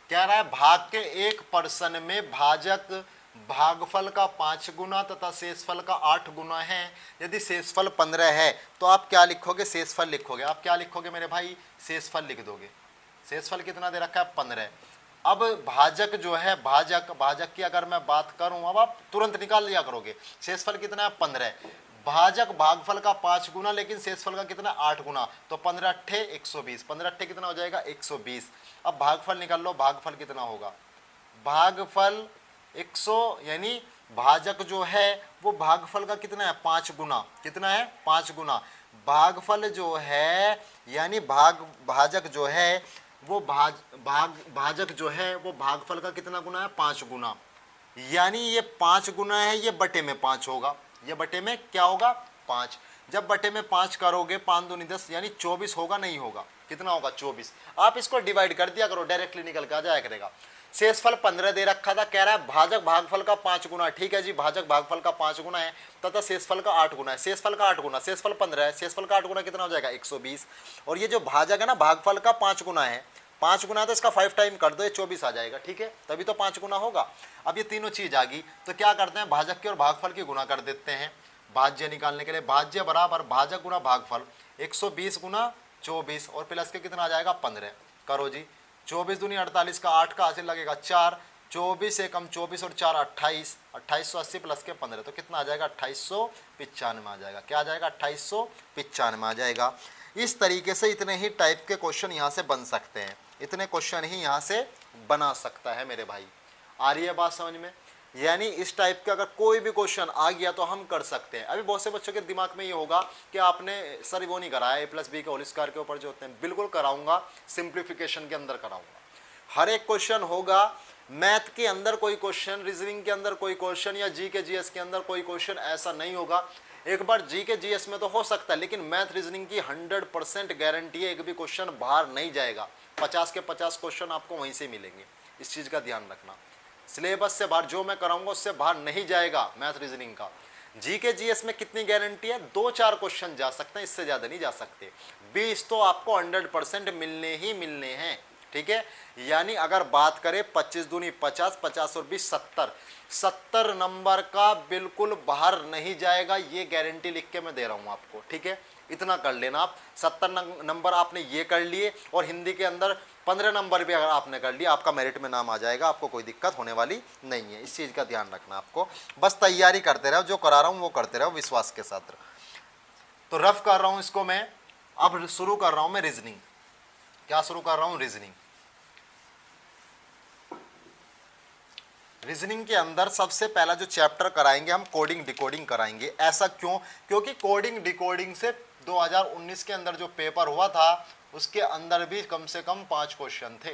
[SPEAKER 1] कह रहा है भाग के एक पर्सन में भाजक भागफल का 5 गुना तथा शेषफल का 8 गुना है। यदि शेषफल 15 है तो आप क्या लिखोगे, शेषफल लिखोगे। आप क्या लिखोगे मेरे भाई, शेषफल लिख दोगे। शेषफल कितना दे रखा है 15। अब भाजक जो है, भाजक की अगर मैं बात करूं, अब आप तुरंत निकाल लिया करोगे। शेषफल कितना है 15, भाजक भागफल का 5 गुना लेकिन शेषफल का कितना 8 गुना, तो 15 अट्ठे 120। 15 अट्ठे कितना हो जाएगा 120। अब भागफल निकाल लो, भागफल कितना होगा, भागफल 100 यानी भाजक जो है वो भागफल का कितना है 5 गुना। कितना है 5 गुना। भागफल जो है यानी भाजक जो है वो भाजक जो है वो भागफल का कितना गुना है 5 गुना। यानी ये 5 गुना है, ये बटे में 5 होगा। ये बटे में क्या होगा 5। जब बटे में 5 करोगे 5 दूनी 10 यानी 24 होगा, नहीं होगा, कितना होगा 24। आप इसको डिवाइड कर दिया करो, डायरेक्टली निकल के आ जाया करेगा। शेषफल 15 दे रखा था, कह रहा है भाजक भागफल का 5 गुना। ठीक है जी, भाजक भागफल का 5 गुना है तथा शेषफल का 8 गुना है। शेषफल का 8 गुना, शेषफल 15 है, शेषफल का 8 गुना कितना हो जाएगा 120। और ये जो भाजक है ना भागफल का 5 गुना है, 5 गुना तो इसका 5 टाइम कर दो, ये 24 आ जाएगा। ठीक है, तभी तो 5 गुना होगा। अब ये तीनों चीज आ गई तो क्या करते हैं, भाजक की और भागफल की गुना कर देते हैं भाज्य निकालने के लिए। भाज्य बराबर भाजक गुना भागफल 120 गुना 24 और प्लस के कितना आ जाएगा 15। करो जी, 24 दूनी 48 का 8 का हासिल लगेगा 4, 24 से कम 24 और 4 28, 2880 प्लस के 15 तो कितना आ जाएगा 2895 आ जाएगा। क्या आ जाएगा 2895 आ जाएगा। इस तरीके से इतने ही टाइप के क्वेश्चन यहाँ से बन सकते हैं, इतने क्वेश्चन ही यहाँ से बना सकता है मेरे भाई। आ रही है बात समझ में। यानी इस टाइप का अगर कोई भी क्वेश्चन आ गया तो हम कर सकते हैं। अभी बहुत से बच्चों के दिमाग में ये होगा कि आपने सर वो नहीं कराया a+b के होल स्क्वायर के ऊपर जो होते हैं। बिल्कुल कराऊंगा, सिंप्लीफिकेशन के अंदर कराऊंगा। हर एक क्वेश्चन होगा, मैथ के अंदर कोई क्वेश्चन, रीजनिंग के अंदर कोई क्वेश्चन या जी के जीएस के अंदर कोई क्वेश्चन ऐसा नहीं होगा एक बार जी के जीएस में तो हो सकता है, लेकिन मैथ रीजनिंग की 100% गारंटी है, एक भी क्वेश्चन बाहर नहीं जाएगा। 50 के 50 क्वेश्चन आपको वहीं से मिलेंगे, इस चीज़ का ध्यान रखना। सिलेबस से बाहर जो मैं कराऊंगा उससे बाहर नहीं जाएगा मैथ रीजनिंग का। जी के जीएस में कितनी गारंटी है, 2-4 क्वेश्चन जा सकते हैं, इससे ज़्यादा नहीं जा सकते। 20 तो आपको 100% मिलने ही मिलने हैं, ठीक है। यानी अगर बात करें 25 दूनी 50, 50 और 20 70, 70 नंबर का बिल्कुल बाहर नहीं जाएगा, ये गारंटी लिख के मैं दे रहा हूँ आपको, ठीक है। इतना कर लेना आप। 70 नंबर आपने ये कर लिए, और हिंदी के अंदर 15 नंबर भी अगर आपने कर लिया, आपका मेरिट में नाम आ जाएगा, आपको कोई दिक्कत होने वाली नहीं है। इस चीज़ का ध्यान रखना आपको। बस तैयारी करते रहो, जो करा रहा हूँ वो करते रहो विश्वास के साथ। तो रफ कर रहा हूँ इसको मैं। अब शुरू कर रहा हूँ मैं रीजनिंग। क्या शुरू कर रहा हूँ, रीजनिंग। रीजनिंग के अंदर सबसे पहला जो चैप्टर कराएंगे हम, कोडिंग डिकोडिंग कराएंगे। ऐसा क्यों? क्योंकि कोडिंग डिकोडिंग से 2019 के अंदर जो पेपर हुआ था उसके अंदर भी कम से कम 5 क्वेश्चन थे।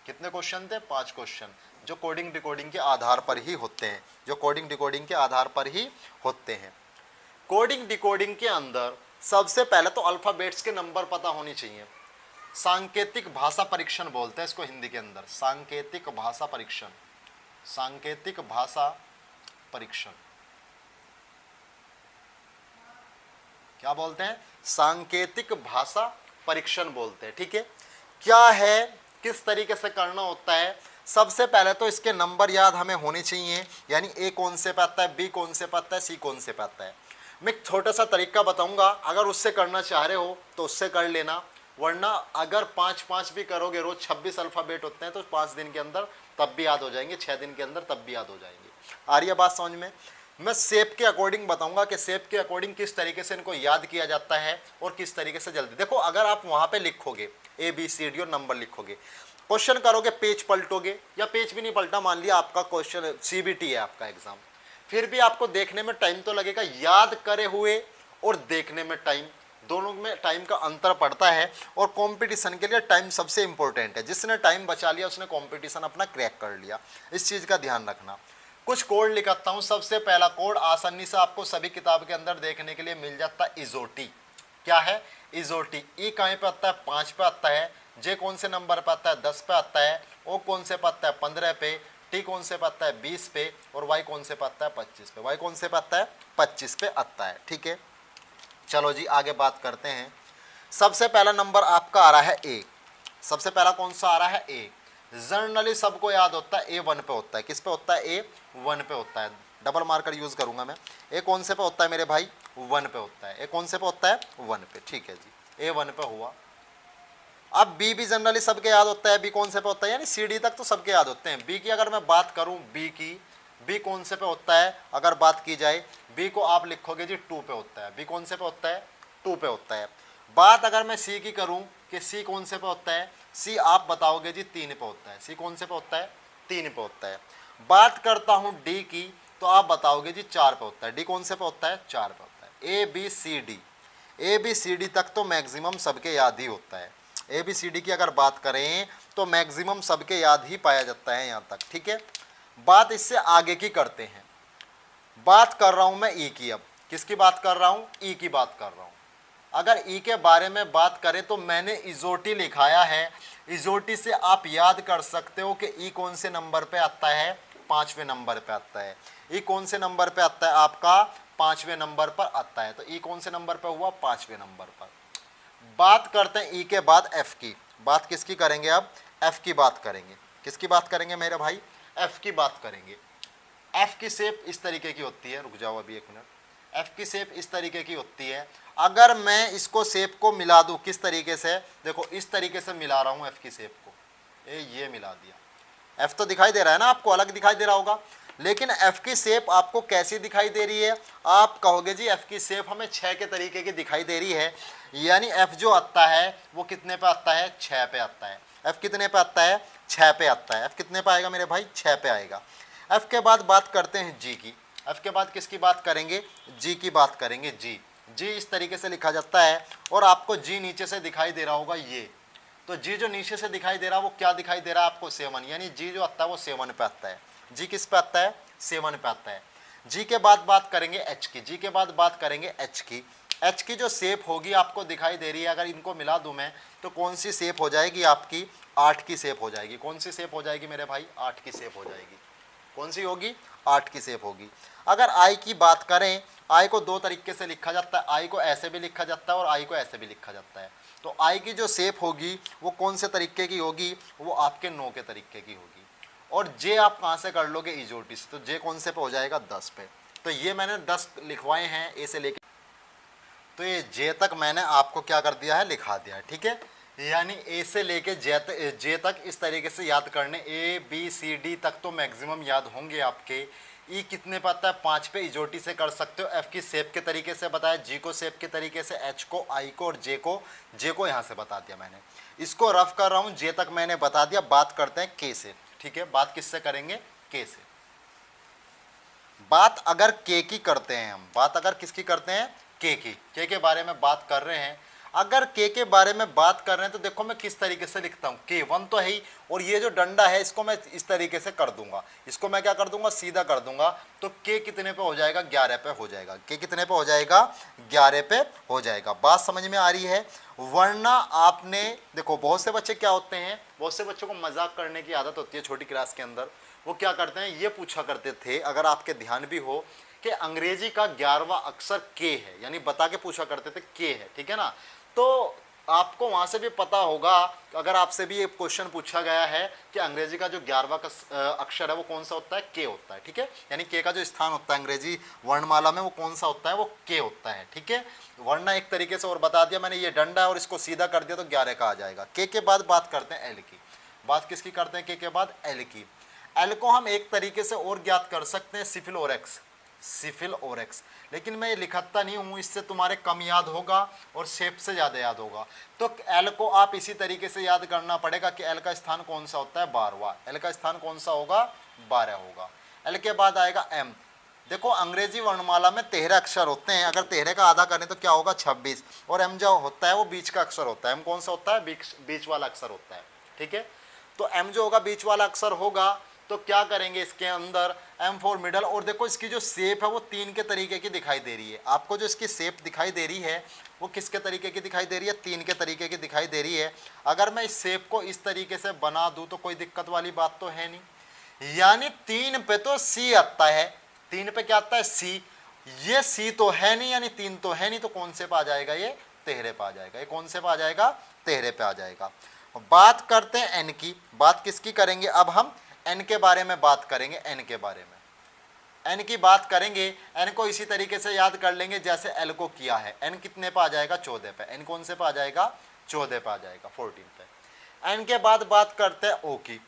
[SPEAKER 1] कितने क्वेश्चन थे? 5 क्वेश्चन, जो कोडिंग डिकोडिंग के आधार पर ही होते हैं, जो कोडिंग डिकोडिंग के आधार पर ही होते हैं। कोडिंग डिकोडिंग के अंदर सबसे पहले तो अल्फाबेट्स के नंबर पता होनी चाहिए। सांकेतिक भाषा परीक्षण बोलते हैं इसको हिंदी के अंदर, सांकेतिक भाषा परीक्षण, सांकेतिक भाषा परीक्षण। क्या बोलते हैं? सांकेतिक भाषा परीक्षण बोलते हैं, ठीक है। क्या है, किस तरीके से करना होता है? सबसे पहले तो इसके नंबर याद हमें होने चाहिए, यानी ए कौन से पे आता है, बी कौन से पे आता है, सी कौन से पे आता है। मैं एक छोटा सा तरीका बताऊंगा, अगर उससे करना चाह रहे हो तो उससे कर लेना, वरना अगर 5-5 भी करोगे, रोज 26 अल्फाबेट होते हैं, तो 5 दिन के अंदर तब भी याद हो जाएंगे, 6 दिन के अंदर तब भी याद हो जाएंगे। आ रही है बात समझ में? मैं शेप के अकॉर्डिंग बताऊंगा कि शेप के अकॉर्डिंग किस तरीके से इनको याद किया जाता है और किस तरीके से जल्दी। देखो, अगर आप वहां पे लिखोगे ABCD और नंबर लिखोगे, क्वेश्चन करोगे, पेज पलटोगे, या पेज भी नहीं पलटा, मान लिया आपका क्वेश्चन CBT है आपका एग्जाम, फिर भी आपको देखने में टाइम तो लगेगा। याद करे हुए और देखने में टाइम, दोनों में टाइम का अंतर पड़ता है, और कंपटीशन के लिए टाइम सबसे इंपॉर्टेंट है। जिसने टाइम बचा लिया उसने कंपटीशन अपना क्रैक कर लिया। इस चीज़ का ध्यान रखना। कुछ कोड लिखाता हूँ। सबसे पहला कोड आसानी से आपको सभी किताब के अंदर देखने के लिए मिल जाता है, इजोटी। क्या है? इजोटी। ई कहाँ पे आता है? 5 पे आता है। जे कौन से नंबर पे आता है? 10 पे आता है। ओ कौन से पे आता है? 15 पे। टी कौन से पे आता है? 20 पे। और वाई कौन से पे आता है? 25 पे। वाई कौन से पे आता है? 25 पे आता है, ठीक है। चलो जी आगे बात करते हैं। सबसे पहला नंबर आपका आ रहा है ए। सबसे पहला कौन सा आ रहा है? ए। जनरली सबको याद होता है A1 पे होता है। किस पे होता है? A1 पे होता है। डबल मार्कर यूज करूंगा मैं। ए कौन से पे होता है मेरे भाई? 1 पे होता है। ए कौन से पे होता है? 1 पे, ठीक है जी। A1 पे हुआ। अब बी भी जनरली सबके याद होता है। बी कौन से पे होता है? यानी CD तक तो सबके याद होते हैं। बी की अगर मैं बात करूं, बी की, बी कौन से पे होता है? अगर बात की जाए, बी को आप लिखोगे जी 2 पे होता है। बी कौन से पे होता है? 2 पे होता है। बात अगर मैं सी की करूं कि सी कौन से पे होता है? सी आप बताओगे जी 3 पे होता है। सी कौन से पे होता है? 3 पे होता है। बात करता हूं डी की, तो आप बताओगे जी 4 पे होता है। डी कौन से पे होता है? 4 पे होता है। ABCD, ABCD तक तो मैक्सिमम सबके याद ही होता है। ABCD की अगर बात करें तो मैक्सिमम सबके याद ही पाया जाता है यहाँ तक, ठीक है। बात इससे आगे की करते हैं। बात कर रहा हूं मैं ई की। अब किसकी बात कर रहा हूं? ई की बात कर रहा हूं। अगर ई के बारे में बात करें तो मैंने इजोटी लिखाया है। इजोटी से आप याद कर सकते हो कि ई कौन से नंबर पे आता है? 5वें नंबर पे आता है। ई कौन से नंबर पे आता है? आपका 5वें नंबर पर आता है। तो ई कौन से नंबर पे हुआ? 5वें नंबर पर। बात करते हैं ई के बाद एफ की। बात किसकी करेंगे अब? एफ की बात करेंगे। किसकी बात करेंगे मेरे भाई? एफ की बात करेंगे। एफ की शेप इस तरीके की होती है। रुक जाओ अभी 1 मिनट। एफ की शेप इस तरीके की होती है। अगर मैं इसको शेप को मिला दूं, किस तरीके से? देखो इस तरीके से मिला रहा हूं एफ की शेप को। ये मिला दिया। एफ तो दिखाई दे रहा है ना आपको? अलग दिखाई दे रहा होगा। लेकिन एफ की शेप आपको कैसी दिखाई दे रही है? आप कहोगे जी एफ की शेप हमें 6 के तरीके की दिखाई दे रही है। यानी एफ जो आता है वो कितने पे आता है? 6 पे आता है। एफ कितने पे आता है? 6 पे आता है। एफ कितने पे आएगा मेरे भाई? 6 पे आएगा। एफ के बाद बात करते हैं जी की। एफ के बाद किसकी बात करेंगे? जी की बात करेंगे। जी, जी इस तरीके से लिखा जाता है। और आपको जी नीचे से दिखाई दे रहा होगा ये। तो जी जो नीचे से दिखाई दे रहा है वो क्या दिखाई दे रहा है आपको? 7। यानी जी जो आता है वो 7 पे आता है। जी किस पे आता है? 7 पे आता है। जी के बाद बात करेंगे एच की, जी के बाद बात करेंगे एच की। एच की जो शेप होगी आपको दिखाई दे रही है, अगर इनको मिला दूं मैं तो कौन सी शेप हो जाएगी आपकी, 8 की शेप हो जाएगी। कौन सी शेप हो जाएगी मेरे भाई, 8 की शेप हो जाएगी। कौन सी होगी, 8 की शेप होगी। अगर आई की बात करें, आई को दो तरीके से लिखा जाता है, आई को ऐसे भी लिखा जाता है और आई को ऐसे भी लिखा जाता है। तो आई की जो शेप होगी वो कौन से तरीके की होगी, वो आपके 9 के तरीके की होगी। और जे आप कहाँ से कर लोगे, इजोटी से, तो जे कौन से पे हो जाएगा, 10 पे। तो ये मैंने 10 लिखवाए हैं ए से लेके, तो ये जे तक मैंने आपको क्या कर दिया है, लिखा दिया है, ठीक है। यानी ए से लेके जे तक इस तरीके से याद करने, ए बी सी डी तक तो मैक्सिमम याद होंगे आपके। ई कितने पे आता है, 5 पे, इजोटी से कर सकते हो। एफ की शेप के तरीके से बताया, जी को शेप के तरीके से, एच को, आई को और जे को यहाँ से बता दिया मैंने। इसको रफ कर रहा हूँ, जे तक मैंने बता दिया। बात करते हैं के से, ठीक है। बात किससे करेंगे, के से। बात अगर के की करते हैं हम, बात अगर किसकी करते हैं, के की, के बारे में बात कर रहे हैं। अगर के बारे में बात कर रहे हैं तो देखो मैं किस तरीके से लिखता हूँ, के वन तो है ही, और ये जो डंडा है इसको मैं इस तरीके से कर दूंगा, इसको मैं क्या कर दूंगा, सीधा कर दूंगा। तो के कितने पे हो जाएगा, 11 पे हो जाएगा। के कितने पे हो जाएगा, 11 पे हो जाएगा। बात समझ में आ रही है। वरना आपने देखो, बहुत से बच्चे क्या होते हैं, बहुत से बच्चों को मजाक करने की आदत होती है छोटी क्लास के अंदर। वो क्या करते हैं, ये पूछा करते थे, अगर आपके ध्यान भी हो, कि अंग्रेजी का 11वां अक्षर के है, यानी बता के पूछा करते थे के है, ठीक है ना। तो आपको वहां से भी पता होगा, अगर आपसे भी ये क्वेश्चन पूछा गया है कि अंग्रेजी का जो 11वां अक्षर है वो कौन सा होता है, के होता है, ठीक है। यानी के का जो स्थान होता है अंग्रेजी वर्णमाला में वो कौन सा होता है, वो के होता है, ठीक है। वरना एक तरीके से और बता दिया मैंने, ये डंडा है और इसको सीधा कर दिया तो 11 का आ जाएगा। के बाद बात करते हैं एल की। बात किसकी करते हैं, के बाद एल की। एल को हम एक तरीके से और ज्ञात कर सकते हैं, सिफिल और एक्स, सिफिल और एक्स। लेकिन मैं ये लिखता नहीं हूँ, इससे तुम्हारे कम याद होगा और शेप से ज़्यादा याद होगा। तो एल को आप इसी तरीके से याद करना पड़ेगा कि एल का स्थान कौन सा होता है, 12वां। एल का स्थान कौन सा होगा, 12 होगा। एल के बाद आएगा एम। देखो अंग्रेजी वर्णमाला में 13 अक्षर होते हैं, अगर 13 का आधा करें तो क्या होगा, 26। और एम जो होता है वो बीच का अक्षर होता है। एम कौन सा होता है, बीच वाला अक्षर होता है, ठीक है। तो एम जो होगा बीच वाला अक्षर होगा। तो क्या करेंगे इसके अंदर, एम फॉर मिडल। और देखो इसकी जो शेप है वो 3 के तरीके की दिखाई दे रही है। आपको जो इसकी शेप दिखाई दे रही है वो किसके तरीके की दिखाई दे रही है, 3 के तरीके की दिखाई दे रही है। अगर मैं इस शेप को इस तरीके से बना दूं तो कोई दिक्कत वाली बात तो है नहीं। यानी 3 पे तो सी आता है, 3 पे क्या आता है, सी। ये सी तो है नहीं, यानी 3 तो है नहीं, तो कौन से पे आ जाएगा, ये 13 पे आ जाएगा। ये कौन से पे आ जाएगा, 13 पे आ जाएगा। बात करते हैं एन की। बात किसकी करेंगे, अब हम एन के बारे में बात करेंगे। एन के बारे में एन की बात करेंगे। एन को इसी तरीके से याद कर लेंगे जैसे एल को किया है। एन कितने पे आ जाएगा, 14 पे। एन कौन से पे आ जाएगा, 14 पे आ जाएगा, 14 पे। एन के बाद बात करते हैं ओ की।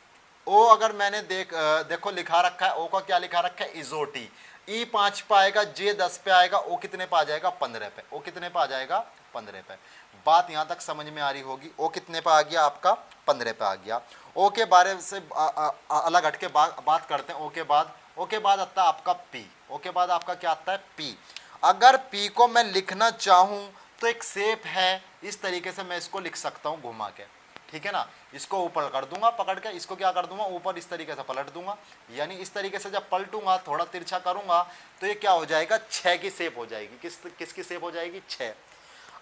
[SPEAKER 1] ओ अगर मैंने देखो लिखा रखा है, ओ का क्या लिखा रखा है, इजोटी। ई 5 पे आएगा, जे 10 पे आएगा, ओ कितने पे आ जाएगा, 15 पे। ओ कितने पे आ जाएगा, 15 पे। बात यहाँ तक समझ में आ रही होगी। ओ कितने पे आ गया आपका, 15 पे आ गया। ओ के बारे से अलग हट के बात करते हैं। ओ के बाद आता है आपका पी। ओ के बाद आपका क्या आता है, पी। अगर पी को मैं लिखना चाहूँ तो एक शेप है, इस तरीके से मैं इसको लिख सकता हूँ घुमा के, ठीक है ना। इसको ऊपर कर दूंगा पकड़ के, इसको क्या कर दूंगा, ऊपर इस तरीके से पलट दूंगा। यानी इस तरीके से जब पलटूंगा, थोड़ा तिरछा करूंगा, तो ये क्या हो जाएगा, 6 की शेप हो जाएगी। किसकी शेप हो जाएगी, 6।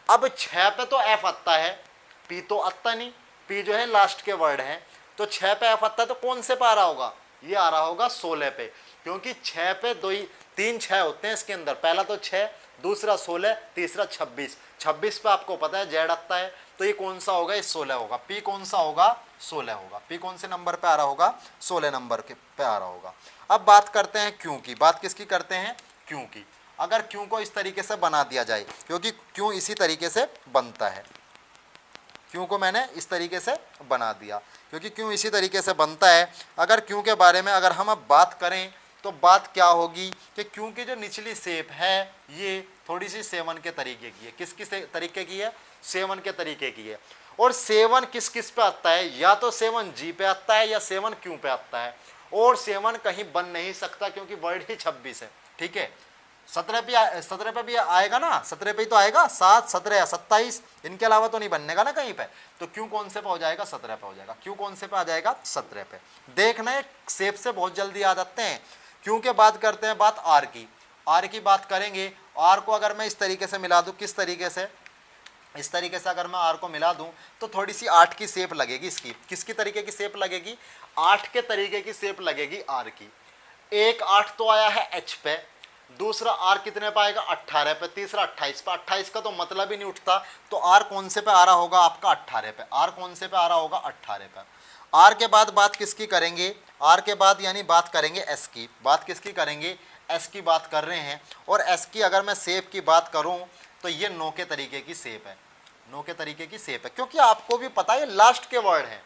[SPEAKER 1] अब 6 पे तो एफ आता है, पी तो आता नहीं। पी जो है लास्ट के वर्ड है, तो 6 पे एफ आता है, तो कौन से पे आ रहा होगा, ये आ रहा होगा 16 पे। क्योंकि 6 पे 3 6 होते हैं इसके अंदर। पहला तो 6, दूसरा 16, तीसरा 26। 26 पे आपको पता है जेड आता है, तो ये कौन सा होगा, ये 16 होगा। पी कौन सा होगा, 16 होगा। पी कौन से नंबर पे आ रहा होगा, 16 नंबर के पे आ रहा होगा। अब बात करते हैं क्यों की। बात किसकी करते हैं, क्यों की। अगर क्यों को इस तरीके से बना दिया जाए, क्योंकि क्यों इसी तरीके से बनता है। क्यों को मैंने इस तरीके से बना दिया क्योंकि क्यों इसी तरीके से बनता है। अगर क्यों के बारे में अगर हम अब बात करें तो बात क्या होगी कि क्यों की जो निचली शेप है ये थोड़ी सी 7 के तरीके की है। किस तरीके की है, 7 के तरीके की है। और 7 किस किस पे आता है, या तो 7 जी पे आता है या 7 क्यों पे आता है। और 7 कहीं बन नहीं सकता क्योंकि वर्ड ही 26 है, ठीक है। 17 पे भी आएगा ना, 17 पे ही तो आएगा, 7 17 या 27, इनके अलावा तो नहीं बनने का ना कहीं पे। तो क्यों कौन से पे हो जाएगा, 17 पे हो जाएगा। क्यों कौन से पे आ जाएगा, 17 पे। देखना है शेप से बहुत जल्दी याद आते हैं क्यू के बाद करते हैं बात आर की। आर की बात करेंगे, आर को अगर मैं इस तरीके से मिला दूं, किस तरीके से, इस तरीके से अगर मैं आर को मिला दूं तो थोड़ी सी 8 की शेप लगेगी इसकी। किसकी तरीके की शेप लगेगी? 8 के तरीके की शेप लगेगी आर की। एक 8 तो आया है एच पे, दूसरा आर कितने पे आएगा? 18 पे, तीसरा 28 पे। 28 का तो मतलब ही नहीं उठता, तो आर कौन से पे आ रहा होगा आपका? 18 पे। आर कौन से पे आ रहा होगा? 18 पे। आर के बाद बात किसकी करेंगे? आर के बाद यानी बात करेंगे एस की। बात किसकी करेंगे? एस की बात कर रहे हैं। और एस की अगर मैं शेप की बात करूं तो ये 9 के तरीके की शेप है। 9 के तरीके की शेप है, क्योंकि आपको भी पता है लास्ट के वर्ड हैं,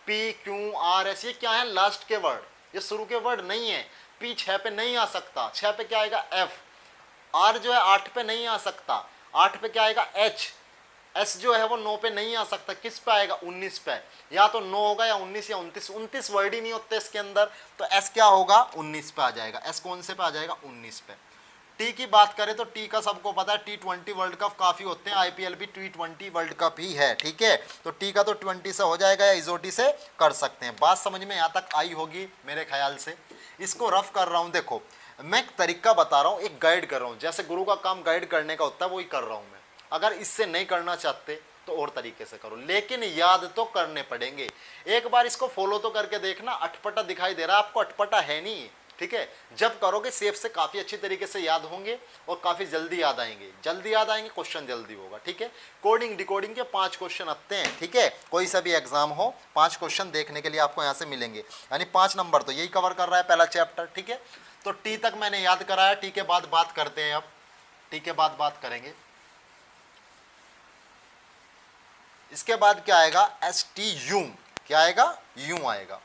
[SPEAKER 1] पी क्यू आर एस, ये क्या है? लास्ट के वर्ड, ये शुरू के वर्ड नहीं है। पी 6 पे नहीं आ सकता, 6 पे क्या आएगा? एफ। आर जो है 8 पे नहीं आ सकता, 8 पे क्या आएगा? एच। एस जो है वो 9 पे नहीं आ सकता, किस पे आएगा? 19 पे। या तो 9 होगा या 19 या 29। 29 वर्ड ही नहीं होते इसके अंदर, तो एस क्या होगा? 19 पे आ जाएगा। एस कौन से पे आ जाएगा? 19 पे। टी की बात करें तो टी का सबको पता है, T20 वर्ल्ड कप काफी होते हैं, आईपीएल भी T20 वर्ल्ड कप ही है, ठीक है। तो टी का तो 20 से हो जाएगा या इजोटी से कर सकते हैं। बात समझ में यहाँ तक आई होगी मेरे ख्याल से। इसको रफ कर रहा हूँ, देखो मैं एक तरीका बता रहा हूँ, एक गाइड कर रहा हूँ, जैसे गुरु का काम गाइड करने का होता है वही कर रहा हूँ मैं। अगर इससे नहीं करना चाहते तो और तरीके से करो, लेकिन याद तो करने पड़ेंगे। एक बार इसको फॉलो तो करके देखना। अटपटा दिखाई दे रहा है आपको? अटपटा है नहीं, ठीक है। जब करोगे सेफ से काफी अच्छी तरीके से याद होंगे और काफी जल्दी याद आएंगे। जल्दी याद आएंगे, क्वेश्चन जल्दी होगा, ठीक है। कोडिंग डिकोडिंग के 5 क्वेश्चन आते हैं, ठीक है। कोई सा भी एग्जाम हो 5 क्वेश्चन देखने के लिए आपको यहाँ से मिलेंगे, यानी 5 नंबर तो यही कवर कर रहा है पहला चैप्टर, ठीक है। तो टी तक मैंने याद कराया। टी के बाद बात करते हैं, अब टी के बाद बात करेंगे। इसके बाद क्या आएगा? S T U. क्या आएगा? यू आएगा।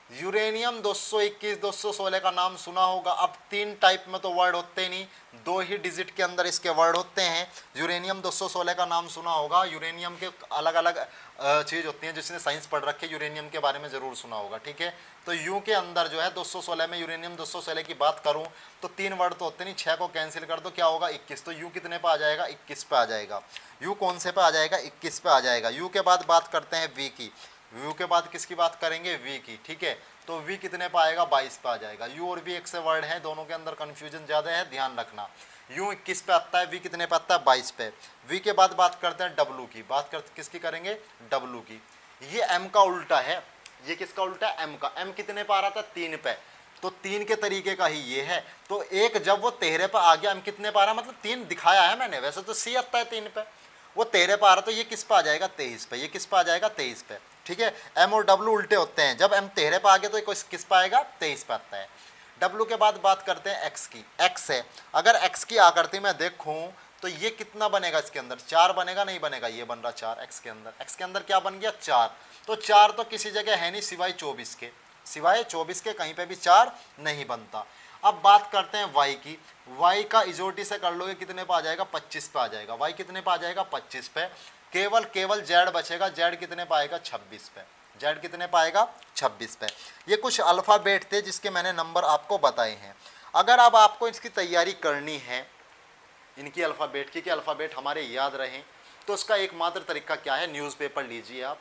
[SPEAKER 1] यूरेनियम 221 216 का नाम सुना होगा। अब 3 टाइप में तो वर्ड होते ही नहीं, 2 ही डिजिट के अंदर इसके वर्ड होते हैं। यूरेनियम 216 का नाम सुना होगा। यूरेनियम के अलग अलग चीज़ होती हैं, जिसने साइंस पढ़ रखी है यूरेनियम के बारे में ज़रूर सुना होगा, ठीक है। तो यू के अंदर जो है 216 में यूरेनियम 216 की बात करूं तो 3 वर्ड तो होते नहीं, 6 को कैंसिल कर दो, क्या होगा? 21। तो यू कितने पे आ जाएगा? 21 पे आ जाएगा। यू कौन से पे आ जाएगा? 21 पे आ जाएगा। यू के बाद बात करते हैं वी की। यू के बाद किसकी बात करेंगे? वी की, ठीक है। तो वी कितने पे आएगा? 22 पे आ जाएगा। यू और वी एक से वर्ड है, दोनों के अंदर कंफ्यूजन ज़्यादा है, ध्यान रखना। यू 21 पे आता है, वी कितने पे आता है? 22 पे। वी के बाद बात करते हैं डब्लू की। बात करते किसकी करेंगे? डब्लू की। ये एम का उल्टा है। ये किसका उल्टा है? एम का। एम कितने पे आ रहा था? 3 पे। तो 3 के तरीके का ही ये है। तो एक जब वो 13 पे आ गया, एम कितने पे आ रहा? मतलब 3 दिखाया है मैंने, वैसे तो सी आता है 3 पे, वो 13 पे आ रहा, तो ये किस पे आ जाएगा? 23 पे। ये किस पे आ जाएगा? 23 पे, ठीक है। एम और डब्लू उल्टे होते हैं, जब एम 13 पे आ गया तो ये किस पे आएगा? 23 पे आता है। डब्लू के बाद बात करते हैं एक्स की। एक्स है, अगर एक्स की आकृति में देखूं तो ये कितना बनेगा इसके अंदर? 4 बनेगा, नहीं बनेगा? ये बन रहा 4 एक्स के अंदर। एक्स के अंदर क्या बन गया? 4। तो 4 तो किसी जगह है नहीं सिवाय 24 के, सिवाय 24 के कहीं पे भी 4 नहीं बनता। अब बात करते हैं वाई की। वाई का इजोटी से कर लोगे कितने पे आ जाएगा? 25 पे आ जाएगा। वाई कितने पे आ जाएगा? 25 पे। केवल जेड बचेगा। जेड कितने पे आएगा? 26 पे। जेड कितने पे आएगा? 26 पे। ये कुछ अल्फ़ाबेट थे जिसके मैंने नंबर आपको बताए हैं। अगर अब आपको इसकी तैयारी करनी है, इनकी अल्फ़ाबेट की, कि अल्फ़ाबेट हमारे याद रहें, तो उसका एकमात्र तरीका क्या है? न्यूज़पेपर लीजिए आप,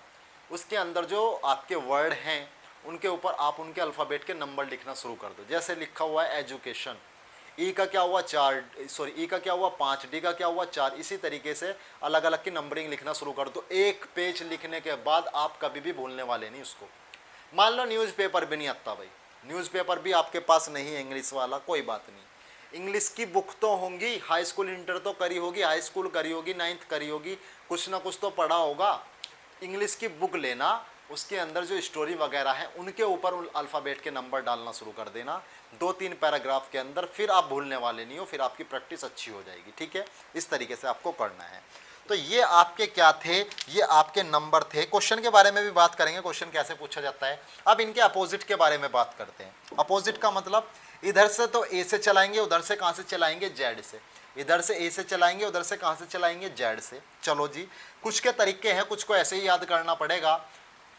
[SPEAKER 1] उसके अंदर जो आपके वर्ड हैं उनके ऊपर आप उनके अल्फ़ाबेट के नंबर लिखना शुरू कर दो। जैसे लिखा हुआ है एजुकेशन, ई का क्या हुआ? 4, सॉरी ई का क्या हुआ? 5, डी का क्या हुआ? 4। इसी तरीके से अलग अलग की नंबरिंग लिखना शुरू कर दो। एक पेज लिखने के बाद आप कभी भी भूलने वाले नहीं उसको। मान लो न्यूज़पेपर भी नहीं आता भाई, न्यूज़पेपर भी आपके पास नहीं है इंग्लिश वाला, कोई बात नहीं। इंग्लिश की बुक तो होंगी, हाई स्कूल इंटर तो करी होगी, हाई स्कूल करी होगी, 9th करी होगी, कुछ ना कुछ तो पढ़ा होगा। इंग्लिश की बुक लेना, उसके अंदर जो स्टोरी वगैरह है उनके ऊपर उन अल्फ़ाबेट के नंबर डालना शुरू कर देना 2-3 पैराग्राफ के अंदर, फिर आप भूलने वाले नहीं हो, फिर आपकी प्रैक्टिस अच्छी हो जाएगी, ठीक है। इस तरीके से आपको करना है। तो ये आपके क्या थे? ये आपके नंबर थे। क्वेश्चन के बारे में भी बात करेंगे, क्वेश्चन कैसे पूछा जाता है। अब इनके अपोजिट के बारे में बात करते हैं। अपोजिट का मतलब इधर से तो ए से चलाएंगे, उधर से कहाँ से चलाएंगे? जेड से। इधर से ए से चलाएंगे, उधर से कहाँ से चलाएंगे? जेड से। चलो जी, कुछ के तरीके हैं, कुछ को ऐसे ही याद करना पड़ेगा।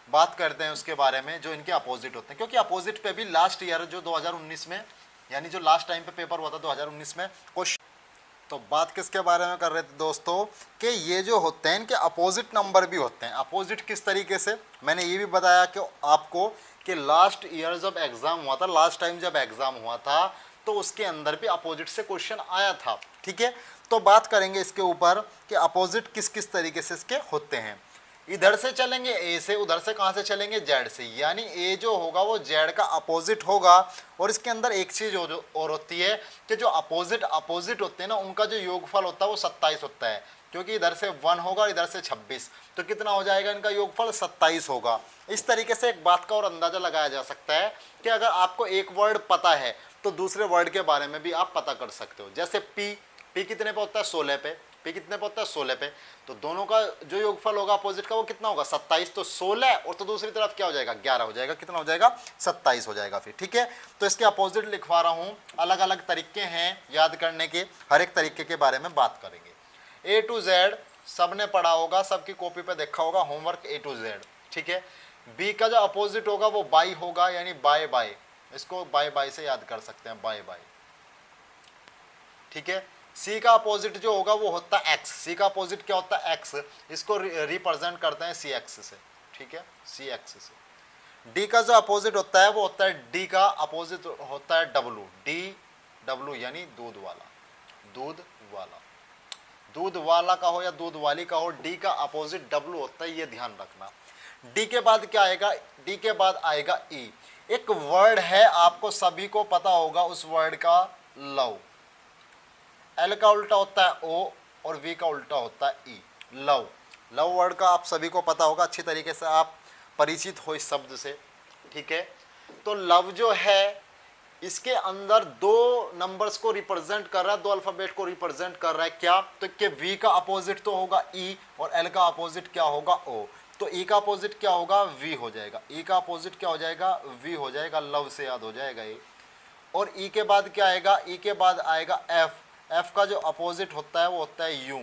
[SPEAKER 1] बात करते हैं उसके बारे में जो इनके अपोजिट होते हैं, क्योंकि अपोजिट पे भी लास्ट ईयर जो 2019 में, यानी जो लास्ट टाइम पे पेपर हुआ था 2019 में, क्वेश्चन तो बात किसके बारे में कर रहे थे दोस्तों कि ये जो होते हैं इनके अपोजिट नंबर भी होते हैं। अपोजिट किस तरीके से, मैंने ये भी बताया कि आपको कि लास्ट ईयर जब एग्ज़ाम हुआ था, लास्ट टाइम जब एग्ज़ाम हुआ था तो उसके अंदर भी अपोजिट से क्वेश्चन आया था। ठीक है, तो बात करेंगे इसके ऊपर कि अपोजिट किस किस तरीके से इसके होते हैं। इधर से चलेंगे ए से, उधर से कहाँ से चलेंगे जेड से, यानी ए जो होगा वो जेड का अपोजिट होगा। और इसके अंदर एक चीज़ और होती है कि जो अपोजिट होते हैं ना उनका जो योगफल होता है वो 27 होता है, क्योंकि इधर से 1 होगा और इधर से 26, तो कितना हो जाएगा इनका योगफल 27 होगा। इस तरीके से एक बात का और अंदाज़ा लगाया जा सकता है कि अगर आपको एक वर्ड पता है तो दूसरे वर्ड के बारे में भी आप पता कर सकते हो। जैसे पी कितने पे होता है 16 पे, पी कितने पे होता है 16 पे, तो दोनों का जो योगफल होगा अपोजिट का वो कितना होगा 27, तो 16 और तो दूसरी तरफ क्या हो जाएगा 11 हो जाएगा, कितना हो जाएगा 27 हो जाएगा फिर। ठीक है, तो इसके अपोजिट लिखवा रहा हूँ, अलग अलग तरीके हैं याद करने के, हर एक तरीके के बारे में बात करेंगे। ए टू जेड सबने पढ़ा होगा, सबकी कॉपी पे देखा होगा होमवर्क ए टू जेड। ठीक है, बी का जो अपोजिट होगा वो बाई होगा, यानी बाय बाय, इसको बाय बाय से याद कर सकते हैं, बाय बाय। ठीक है, सी का अपोजिट जो होगा वो होता है एक्स, सी का अपोजिट क्या होता है एक्स, इसको रिप्रेजेंट करते हैं सी एक्स से। ठीक है, सी एक्स से। डी का जो अपोजिट होता है वो होता है, डी का अपोजिट होता है डब्लू, डी डब्लू यानी दूध वाला, दूध वाला, दूध वाला का हो या दूध वाली का हो, डी का अपोजिट डब्लू होता है, ये ध्यान रखना। डी के बाद क्या आएगा, डी के बाद आएगा ई। एक वर्ड है आपको सभी को पता होगा उस वर्ड का, लव। एल का उल्टा होता है ओ और वी का उल्टा होता है ई, लव। लव वर्ड का आप सभी को पता होगा, अच्छी तरीके से आप परिचित हो इस शब्द से। ठीक है, तो लव जो है इसके अंदर दो नंबर्स को रिप्रेजेंट कर रहा है, दो अल्फाबेट को रिप्रेजेंट कर रहा है। क्या, तो कि वी का अपोजिट तो होगा ई और एल का अपोजिट क्या होगा ओ, तो ई का अपोजिट क्या होगा वी हो जाएगा, ई का अपोजिट क्या हो जाएगा वी हो जाएगा, लव से याद हो जाएगा ये। और ई के बाद क्या आएगा, ई के बाद आएगा एफ, एफ का जो अपोजिट होता है वो होता है यू,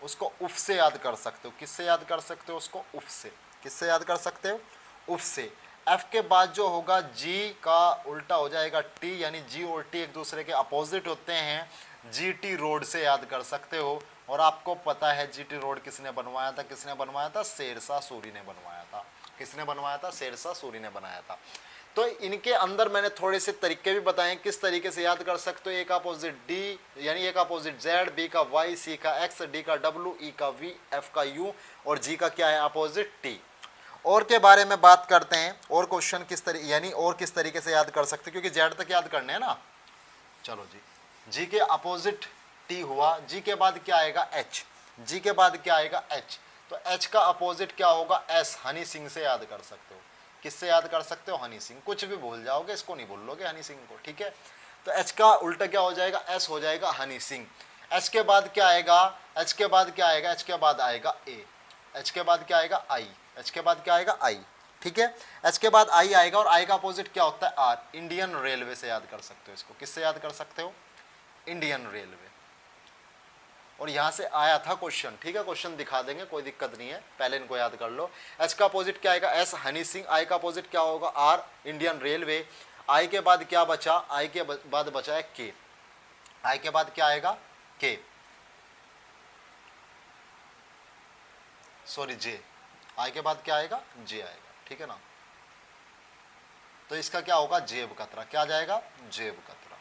[SPEAKER 1] उसको उफ से याद कर सकते हो। किससे याद कर सकते हो उसको, उफ से। किससे याद कर सकते हो, उफ से। एफ के बाद जो होगा जी का उल्टा हो जाएगा टी, यानी जी और टी एक दूसरे के अपोजिट होते हैं, जी टी रोड से याद कर सकते हो। और आपको पता है जी टी रोड किसने बनवाया था, किसने बनवाया था, शेरशाह सूरी ने बनवाया था। किसने बनवाया था, शेरशाह सूरी ने बनाया था। तो इनके अंदर मैंने थोड़े से तरीके भी बताए किस तरीके से याद कर सकते हो। ए का अपोजिट डी यानी ए का अपोजिट जेड, बी का वाई, सी का एक्स, डी का डब्ल्यू, ई का वी, एफ का यू और जी का क्या है अपोजिट टी। और के बारे में बात करते हैं, और क्वेश्चन किस तरीके यानी और किस तरीके से याद कर सकते, क्योंकि जेड तक याद करने हैं ना। चलो जी, जी के अपोजिट टी हुआ, जी के बाद क्या आएगा एच, जी के बाद क्या आएगा एच, तो एच का अपोजिट क्या होगा एस, हनी सिंह से याद कर सकते हो। किससे याद कर सकते हो, हनी सिंह। कुछ भी भूल जाओगे, इसको नहीं भूल लोगे हनी सिंह को। ठीक है, तो एच का उल्टा क्या हो जाएगा एस हो जाएगा, हनी सिंह। एच के बाद क्या आएगा, एच के बाद क्या आएगा, एच के बाद आएगा ए, एच के बाद क्या आएगा आई, एच के बाद क्या आएगा आई। ठीक है, एच के बाद आई आएगा और आई का अपोजिट क्या होता है आर, इंडियन रेलवे से याद कर सकते हो इसको। किससे याद कर सकते हो, इंडियन रेलवे। और यहाँ से आया था क्वेश्चन। ठीक है, क्वेश्चन दिखा देंगे, कोई दिक्कत नहीं है, पहले इनको याद कर लो। एच का अपोजिट क्या आएगा एस, हनी सिंह। आई का अपोजिट क्या होगा आर, इंडियन रेलवे। आई के बाद क्या बचा, आई के बाद बचा है के, आई के बाद क्या आएगा के, सॉरी जे, आई के बाद क्या आएगा जे आएगा। ठीक है ना, तो इसका क्या होगा जेब कतरा, क्या जाएगा जेब कतरा।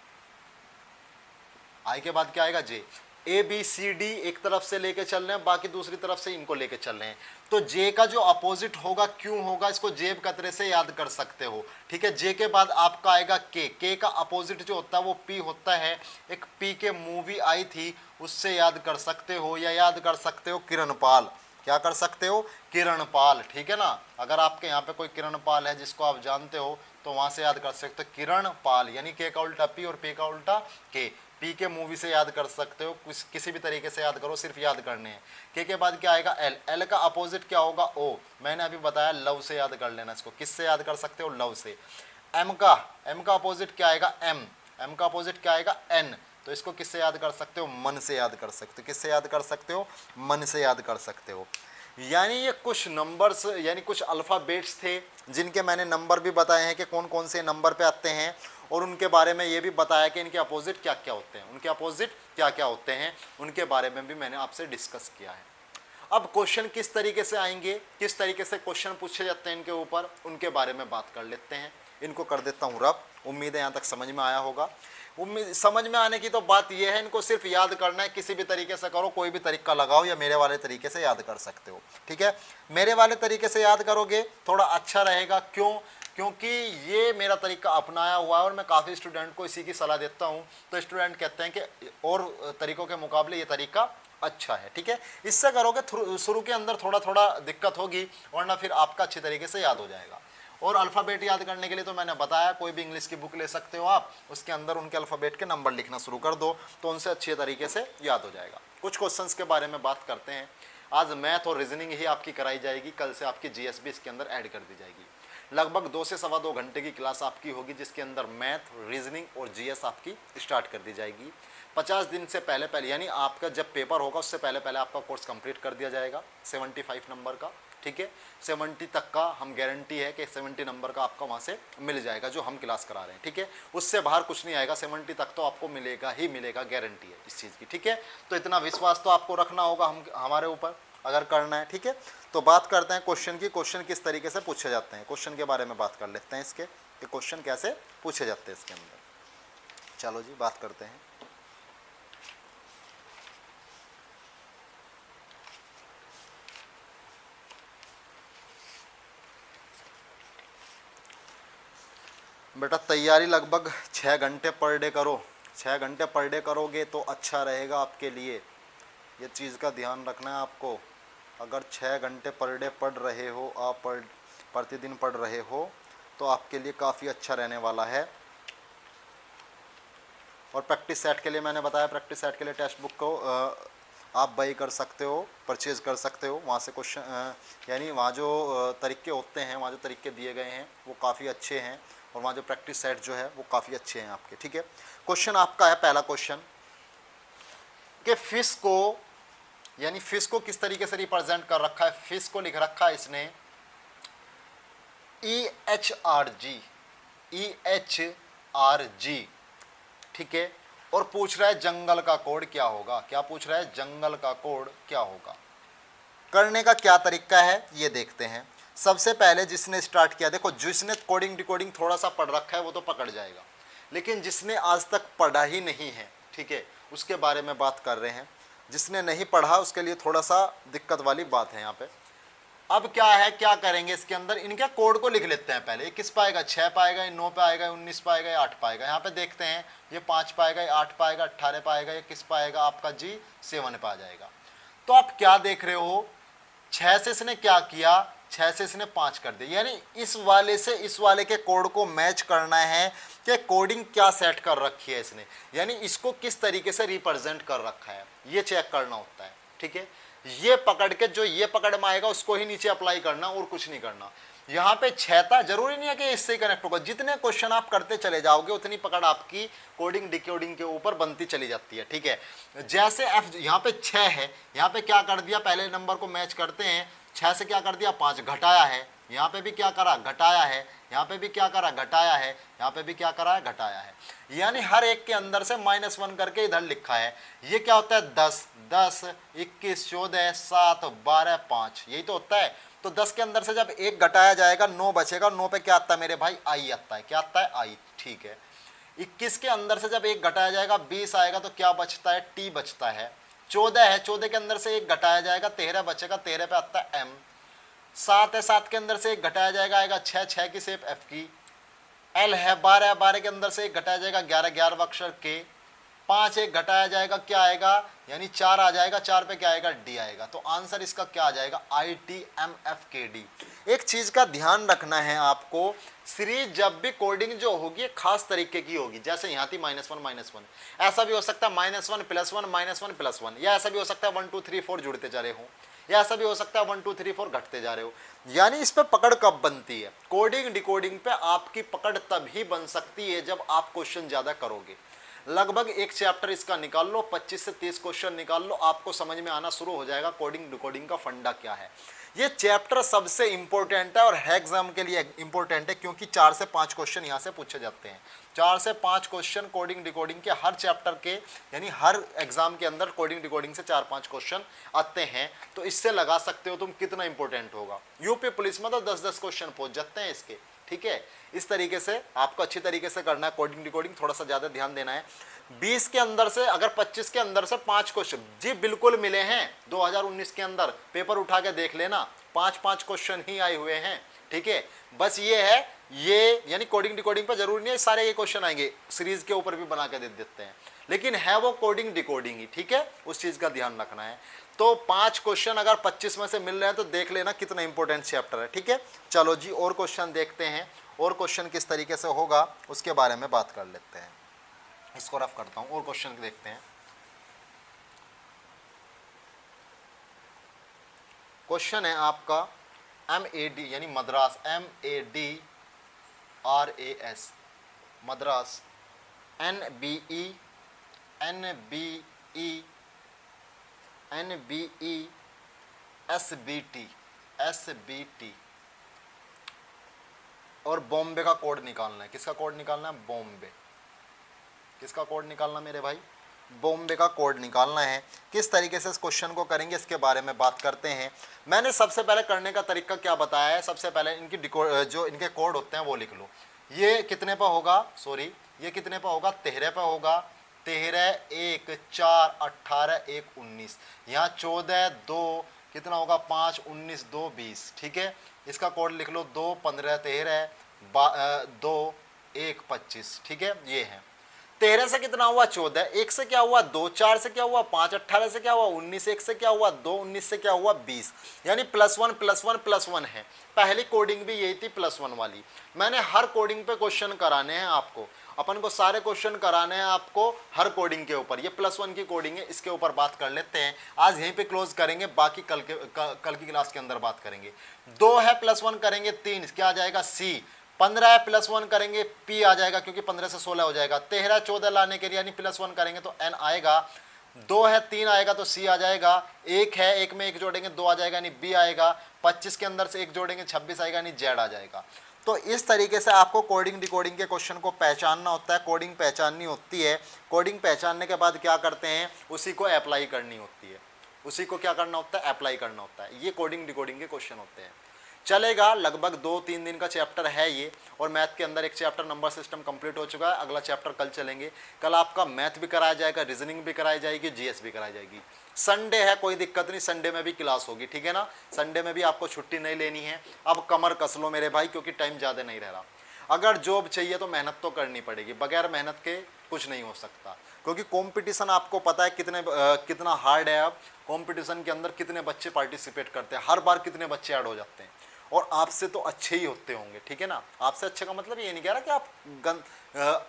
[SPEAKER 1] आई के बाद क्या आएगा जे। ए बी सी डी एक तरफ से लेके चल रहे हैं, बाकी दूसरी तरफ से इनको लेके चल रहे हैं, तो जे का जो अपोजिट होगा क्यों होगा, इसको जेब कतरे से याद कर सकते हो। ठीक है, जे के बाद आपका आएगा के का अपोजिट जो होता है वो पी होता है। एक पी के मूवी आई थी उससे याद कर सकते हो, या याद कर सकते हो किरण पाल। क्या कर सकते हो, किरण पाल। ठीक है ना, अगर आपके यहाँ पे कोई किरण पाल है जिसको आप जानते हो तो वहां से याद कर सकते हो किरण पाल, यानी के का उल्टा पी और पी का उल्टा के। पी के मूवी से याद कर सकते हो, किसी भी तरीके से याद करो, सिर्फ याद करने हैं। के बाद क्या आएगा एल, एल का अपोजिट क्या होगा ओ, मैंने अभी बताया लव से याद कर लेना इसको। किससे याद कर सकते हो, लव से। एम का अपोजिट क्या आएगा एम, एम का अपोजिट क्या आएगा एन, तो इसको किससे याद कर सकते हो, मन से याद कर सकते हो। किससे याद कर सकते हो, मन से याद कर सकते हो। यानी ये कुछ नंबर्स यानी कुछ अल्फ़ाबेट्स थे जिनके मैंने नंबर भी बताए हैं कि कौन कौन से नंबर पे आते हैं, और उनके बारे में ये भी बताया कि इनके अपोजिट क्या क्या होते हैं, उनके अपोजिट क्या क्या होते हैं, उनके बारे में भी मैंने आपसे डिस्कस किया है। अब क्वेश्चन किस तरीके से आएंगे, किस तरीके से क्वेश्चन पूछे जाते हैं इनके ऊपर, उनके बारे में बात कर लेते हैं। इनको कर देता हूँ रब। उम्मीद है यहाँ तक समझ में आया होगा। उम्मीद समझ में आने की तो बात यह है, इनको सिर्फ याद करना है, किसी भी तरीके से करो, कोई भी तरीका लगाओ, या मेरे वाले तरीके से याद कर सकते हो। ठीक है, मेरे वाले तरीके से याद करोगे थोड़ा अच्छा रहेगा। क्यों? क्योंकि ये मेरा तरीका अपनाया हुआ है और मैं काफ़ी स्टूडेंट को इसी की सलाह देता हूँ, तो स्टूडेंट कहते हैं कि और तरीकों के मुकाबले ये तरीका अच्छा है। ठीक है, इससे करोगे शुरू के अंदर थोड़ा थोड़ा दिक्कत होगी, वरना फिर आपका अच्छी तरीके से याद हो जाएगा। और अल्फ़ाबेट याद करने के लिए तो मैंने बताया, कोई भी इंग्लिश की बुक ले सकते हो आप, उसके अंदर उनके अल्फ़ाबेट के नंबर लिखना शुरू कर दो, तो उनसे अच्छे तरीके से याद हो जाएगा। कुछ क्वेश्चंस के बारे में बात करते हैं। आज मैथ और रीजनिंग ही आपकी कराई जाएगी, कल से आपकी जीएस भी इसके अंदर ऐड कर दी जाएगी। लगभग 2 से सवा 2 घंटे की क्लास आपकी होगी, जिसके अंदर मैथ, रीजनिंग और जीएस आपकी स्टार्ट कर दी जाएगी। 50 दिन से पहले यानी आपका जब पेपर होगा उससे पहले आपका कोर्स कंप्लीट कर दिया जाएगा 75 नंबर का। ठीक है, 70 तक का हम गारंटी है कि 70 नंबर का आपका वहाँ से मिल जाएगा जो हम क्लास करा रहे हैं। ठीक है, उससे बाहर कुछ नहीं आएगा, 70 तक तो आपको मिलेगा ही मिलेगा, गारंटी है इस चीज़ की। ठीक है, तो इतना विश्वास तो आपको रखना होगा हमारे ऊपर अगर करना है। ठीक है, तो बात करते हैं क्वेश्चन की। क्वेश्चन किस तरीके से पूछे जाते हैं, क्वेश्चन के बारे में बात कर लेते हैं इसके, कि क्वेश्चन कैसे पूछे जाते हैं इसके अंदर। चलो जी, बात करते हैं। बेटा तैयारी लगभग 6 घंटे पर डे करो। 6 घंटे पर डे करोगे तो अच्छा रहेगा आपके लिए, ये चीज़ का ध्यान रखना है आपको। अगर 6 घंटे पर डे पढ़ रहे हो आप, प्रतिदिन पढ़ रहे हो, तो आपके लिए काफ़ी अच्छा रहने वाला है। और प्रैक्टिस सेट के लिए मैंने बताया, प्रैक्टिस सेट के लिए टेक्स्ट बुक को आप बाई कर सकते हो, परचेज़ कर सकते हो। वहाँ से क्वेश्चन यानी वहाँ जो तरीके होते हैं, वहाँ जो तरीके दिए गए हैं वो काफ़ी अच्छे हैं, और वहाँ जो प्रैक्टिस सेट जो है वो काफ़ी अच्छे हैं आपके। ठीक है, क्वेश्चन आपका है पहला क्वेश्चन कि फिश को, यानी फिश को किस तरीके से रिप्रेजेंट कर रखा है। फिश को लिख रखा है इसने EHRG, EHRG। ठीक है, और पूछ रहा है जंगल का कोड क्या होगा। क्या पूछ रहा है? जंगल का कोड क्या होगा। करने का क्या तरीका है ये देखते हैं। सबसे पहले जिसने स्टार्ट किया, देखो जिसने कोडिंग डिकोडिंग थोड़ा सा पढ़ रखा है वो तो पकड़ जाएगा, लेकिन जिसने आज तक पढ़ा ही नहीं है, ठीक है, उसके बारे में बात कर रहे हैं। जिसने नहीं पढ़ा उसके लिए थोड़ा सा दिक्कत वाली बात है यहाँ पे। अब क्या है, क्या करेंगे इसके अंदर, इनके कोड को लिख लेते हैं पहले। ये किस पाएगा? 6 पाएगा, ये 9 पाएगा, 19 पाएगा, ये 8 पाएगा। यहाँ पे देखते हैं, ये 5 पाएगा, ये 8 पाएगा, 18 पाएगा, ये किस पाएगा आपका जी 7 पा जाएगा। तो आप क्या देख रहे हो, 6 से इसने क्या किया, 6 से इसने 5 कर दिया, यानी इस वाले से इस वाले के कोड को मैच करना है कि कोडिंग क्या सेट कर रखी है इसने, यानी इसको किस तरीके से रिप्रेजेंट कर रखा है, ये चेक करना होता है। ठीक है, ये पकड़ के जो ये पकड़ में आएगा उसको ही नीचे अप्लाई करना और कुछ नहीं करना। यहाँ पे 6 था, जरूरी नहीं है कि इससे ही कनेक्ट होगा। जितने क्वेश्चन आप करते चले जाओगे उतनी पकड़ आपकी कोडिंग डिकोडिंग के ऊपर बनती चली जाती है। ठीक है, जैसे F यहाँ पे 6 है, यहाँ पे क्या कर दिया, पहले नंबर को मैच करते हैं। 6 से क्या कर दिया, 5 घटाया है, यहाँ पे भी क्या करा, घटाया है, यहाँ पे भी क्या करा, घटाया है, यहाँ पे भी क्या करा है, घटाया है। यानी हर एक के अंदर से -1 करके इधर लिखा है। ये क्या होता है, 10, 10, 21, 14, 7, 12, 5, यही तो होता है। तो 10 के अंदर से जब 1 घटाया जाएगा 9 बचेगा। 9 पे क्या आता है मेरे भाई, आई आता है। क्या आता है, आई। ठीक है, 21 के अंदर से जब 1 घटाया जाएगा 20 आएगा, तो क्या बचता है, टी बचता है। 14 है, 14 के अंदर से 1 घटाया जाएगा 13 बचेगा, 13 पे आता है एम। 7 है, 7 के अंदर से 1 घटाया जाएगा, आएगा 6, 6 की शेप एफ की। एल है, 12 है, 12 के अंदर से 1 घटाया जाएगा 11, 11 अक्षर के। 5 1 घटाया जाएगा, क्या आएगा, यानी 4 आ जाएगा, 4 पे क्या आएगा, डी आएगा। तो आंसर इसका क्या आ जाएगा, ITMFKD। एक चीज का ध्यान रखना है आपको, सीरीज जब भी कोडिंग जो होगी खास तरीके की होगी। जैसे यहाँ थी -1 -1, ऐसा भी हो सकता है -1 +1 -1 +1, या ऐसा भी हो सकता है 1 2 3 4 जुड़ते जा रहे हो, या ऐसा भी हो सकता है 1 2 3 4 घटते जा रहे हो। यानी इस पे पकड़ कब बनती है, कोडिंग डिकोडिंग पे आपकी पकड़ तभी बन सकती है जब आप क्वेश्चन ज्यादा करोगे। लगभग एक चैप्टर इसका निकाल लो, 25 से 30 क्वेश्चन निकाल लो, आपको समझ में आना शुरू हो जाएगा कोडिंग डिकोडिंग का फंडा क्या है। ये चैप्टर सबसे इंपॉर्टेंट है और है एग्जाम के लिए इंपॉर्टेंट है, क्योंकि 4 से 5 क्वेश्चन यहाँ से पूछे जाते हैं। 4 से 5 क्वेश्चन कोडिंग डिकोडिंग के हर चैप्टर के, यानी हर एग्जाम के अंदर कोडिंग डिकोडिंग से 4-5 क्वेश्चन आते हैं। तो इससे लगा सकते हो तुम कितना इंपॉर्टेंट होगा। यूपी पुलिस में तो 10-10 क्वेश्चन पूछ जाते हैं इसके, ठीक है। इस तरीके से आपको अच्छी तरीके से करना है कोडिंग डिकोडिंग, थोड़ा सा ज़्यादा ध्यान देना है। 20 के अंदर से, अगर 25 के अंदर से 5 क्वेश्चन जी बिल्कुल मिले हैं 2019 के अंदर, पेपर उठा के देख लेना, 5-5 क्वेश्चन ही आए हुए हैं, ठीक है। बस ये है, ये यानी कोडिंग डिकोडिंग पर जरूरी नहीं है सारे ये क्वेश्चन आएंगे, सीरीज के ऊपर भी बना के दे देते हैं, लेकिन है वो कोडिंग डिकोडिंग ही, ठीक है। उस चीज़ का ध्यान रखना है। तो 5 क्वेश्चन अगर 25 में से मिल रहे हैं तो देख लेना कितना इंपॉर्टेंट चैप्टर है, ठीक है। चलो जी और क्वेश्चन देखते हैं, और क्वेश्चन किस तरीके से होगा उसके बारे में बात कर लेते हैं। इसको रफ करता हूं और क्वेश्चन देखते हैं। क्वेश्चन है आपका MAD यानी Madras, MADRAS Madras, NBE SBT और बॉम्बे का कोड निकालना है। किसका कोड निकालना है? बॉम्बे। किसका कोड निकालना मेरे भाई? बॉम्बे का कोड निकालना है। किस तरीके से इस क्वेश्चन को करेंगे इसके बारे में बात करते हैं। मैंने सबसे पहले करने का तरीका क्या बताया है, सबसे पहले इनकी जो इनके कोड होते हैं वो लिख लो। ये कितने पर होगा, सॉरी ये कितने पर होगा? 13 पर होगा। 13 1 4 18 1 19, यहाँ 14 2 कितना होगा? 5 19 2 20, ठीक है। इसका कोड लिख लो 2 15 13 2 1 25, ठीक है। ये है 13 से कितना हुआ? 14, 1 से क्या हुआ? 2, 4 से क्या हुआ? 5, 18 से क्या हुआ? 19, 1 से क्या हुआ? 2, 19 से क्या हुआ? 20, यानी +1 है। पहली कोडिंग भी यही थी +1 वाली। मैंने हर कोडिंग पे क्वेश्चन कराने हैं आपको, अपन को सारे क्वेश्चन कराने हैं आपको हर कोडिंग के ऊपर। ये +1 की कोडिंग है, इसके ऊपर बात कर लेते हैं। आज यहीं पे क्लोज करेंगे, बाकी कल की क्लास के अंदर बात करेंगे। 2 है +1 करेंगे 3, क्या आ जाएगा? C। 15 है +1 करेंगे P आ जाएगा, क्योंकि 15 से 16 हो जाएगा। 13 14 लाने के लिए यानी +1 करेंगे तो N आएगा। 2 है 3 आएगा तो C आ जाएगा। 1 है 1 में 1 जोड़ेंगे 2 आ जाएगा यानी B आएगा। 25 के अंदर से 1 जोड़ेंगे 26 आएगा यानी Z आ जाएगा। तो इस तरीके से आपको कोडिंग डिकोडिंग के क्वेश्चन को पहचानना होता है, कोडिंग पहचाननी होती है। कोडिंग पहचानने के बाद क्या करते हैं, उसी को अप्लाई करनी होती है। उसी को क्या करना होता है? अप्लाई करना होता है। ये कोडिंग डिकोडिंग के क्वेश्चन होते हैं। चलेगा, लगभग 2-3 दिन का चैप्टर है ये, और मैथ के अंदर एक चैप्टर नंबर सिस्टम कंप्लीट हो चुका है। अगला चैप्टर कल चलेंगे। कल आपका मैथ भी कराया जाएगा, रीजनिंग भी कराई जाएगी, GS भी कराई जाएगी। संडे है, कोई दिक्कत नहीं, संडे में भी क्लास होगी, ठीक है ना। संडे में भी आपको छुट्टी नहीं लेनी है। अब कमर कस लो मेरे भाई, क्योंकि टाइम ज़्यादा नहीं रह रहा। अगर जॉब चाहिए तो मेहनत तो करनी पड़ेगी, बगैर मेहनत के कुछ नहीं हो सकता, क्योंकि कंपटीशन आपको पता है कितना हार्ड है। अब कंपटीशन के अंदर कितने बच्चे पार्टिसिपेट करते हैं, हर बार कितने बच्चे ऐड हो जाते हैं, और आपसे तो अच्छे ही होते होंगे, ठीक है ना। आपसे अच्छे का मतलब ये नहीं कह रहा कि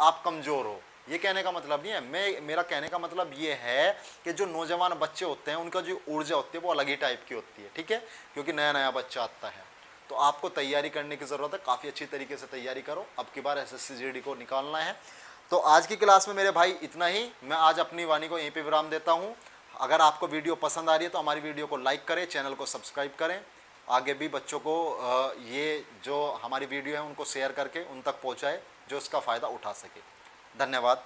[SPEAKER 1] आप कमज़ोर हो, ये कहने का मतलब नहीं है। मेरा कहने का मतलब ये है कि जो नौजवान बच्चे होते हैं उनका जो ऊर्जा होती है वो अलग ही टाइप की होती है, ठीक है, क्योंकि नया नया बच्चा आता है। तो आपको तैयारी करने की ज़रूरत है, काफ़ी अच्छी तरीके से तैयारी करो। अब की बार SSC GD को निकालना है। तो आज की क्लास में मेरे भाई इतना ही। मैं आज अपनी वाणी को यहीं पे विराम देता हूँ। अगर आपको वीडियो पसंद आ रही है तो हमारी वीडियो को लाइक करें, चैनल को सब्सक्राइब करें, आगे भी बच्चों को ये जो हमारी वीडियो है उनको शेयर करके उन तक पहुँचाए जो इसका फ़ायदा उठा सके। धन्यवाद।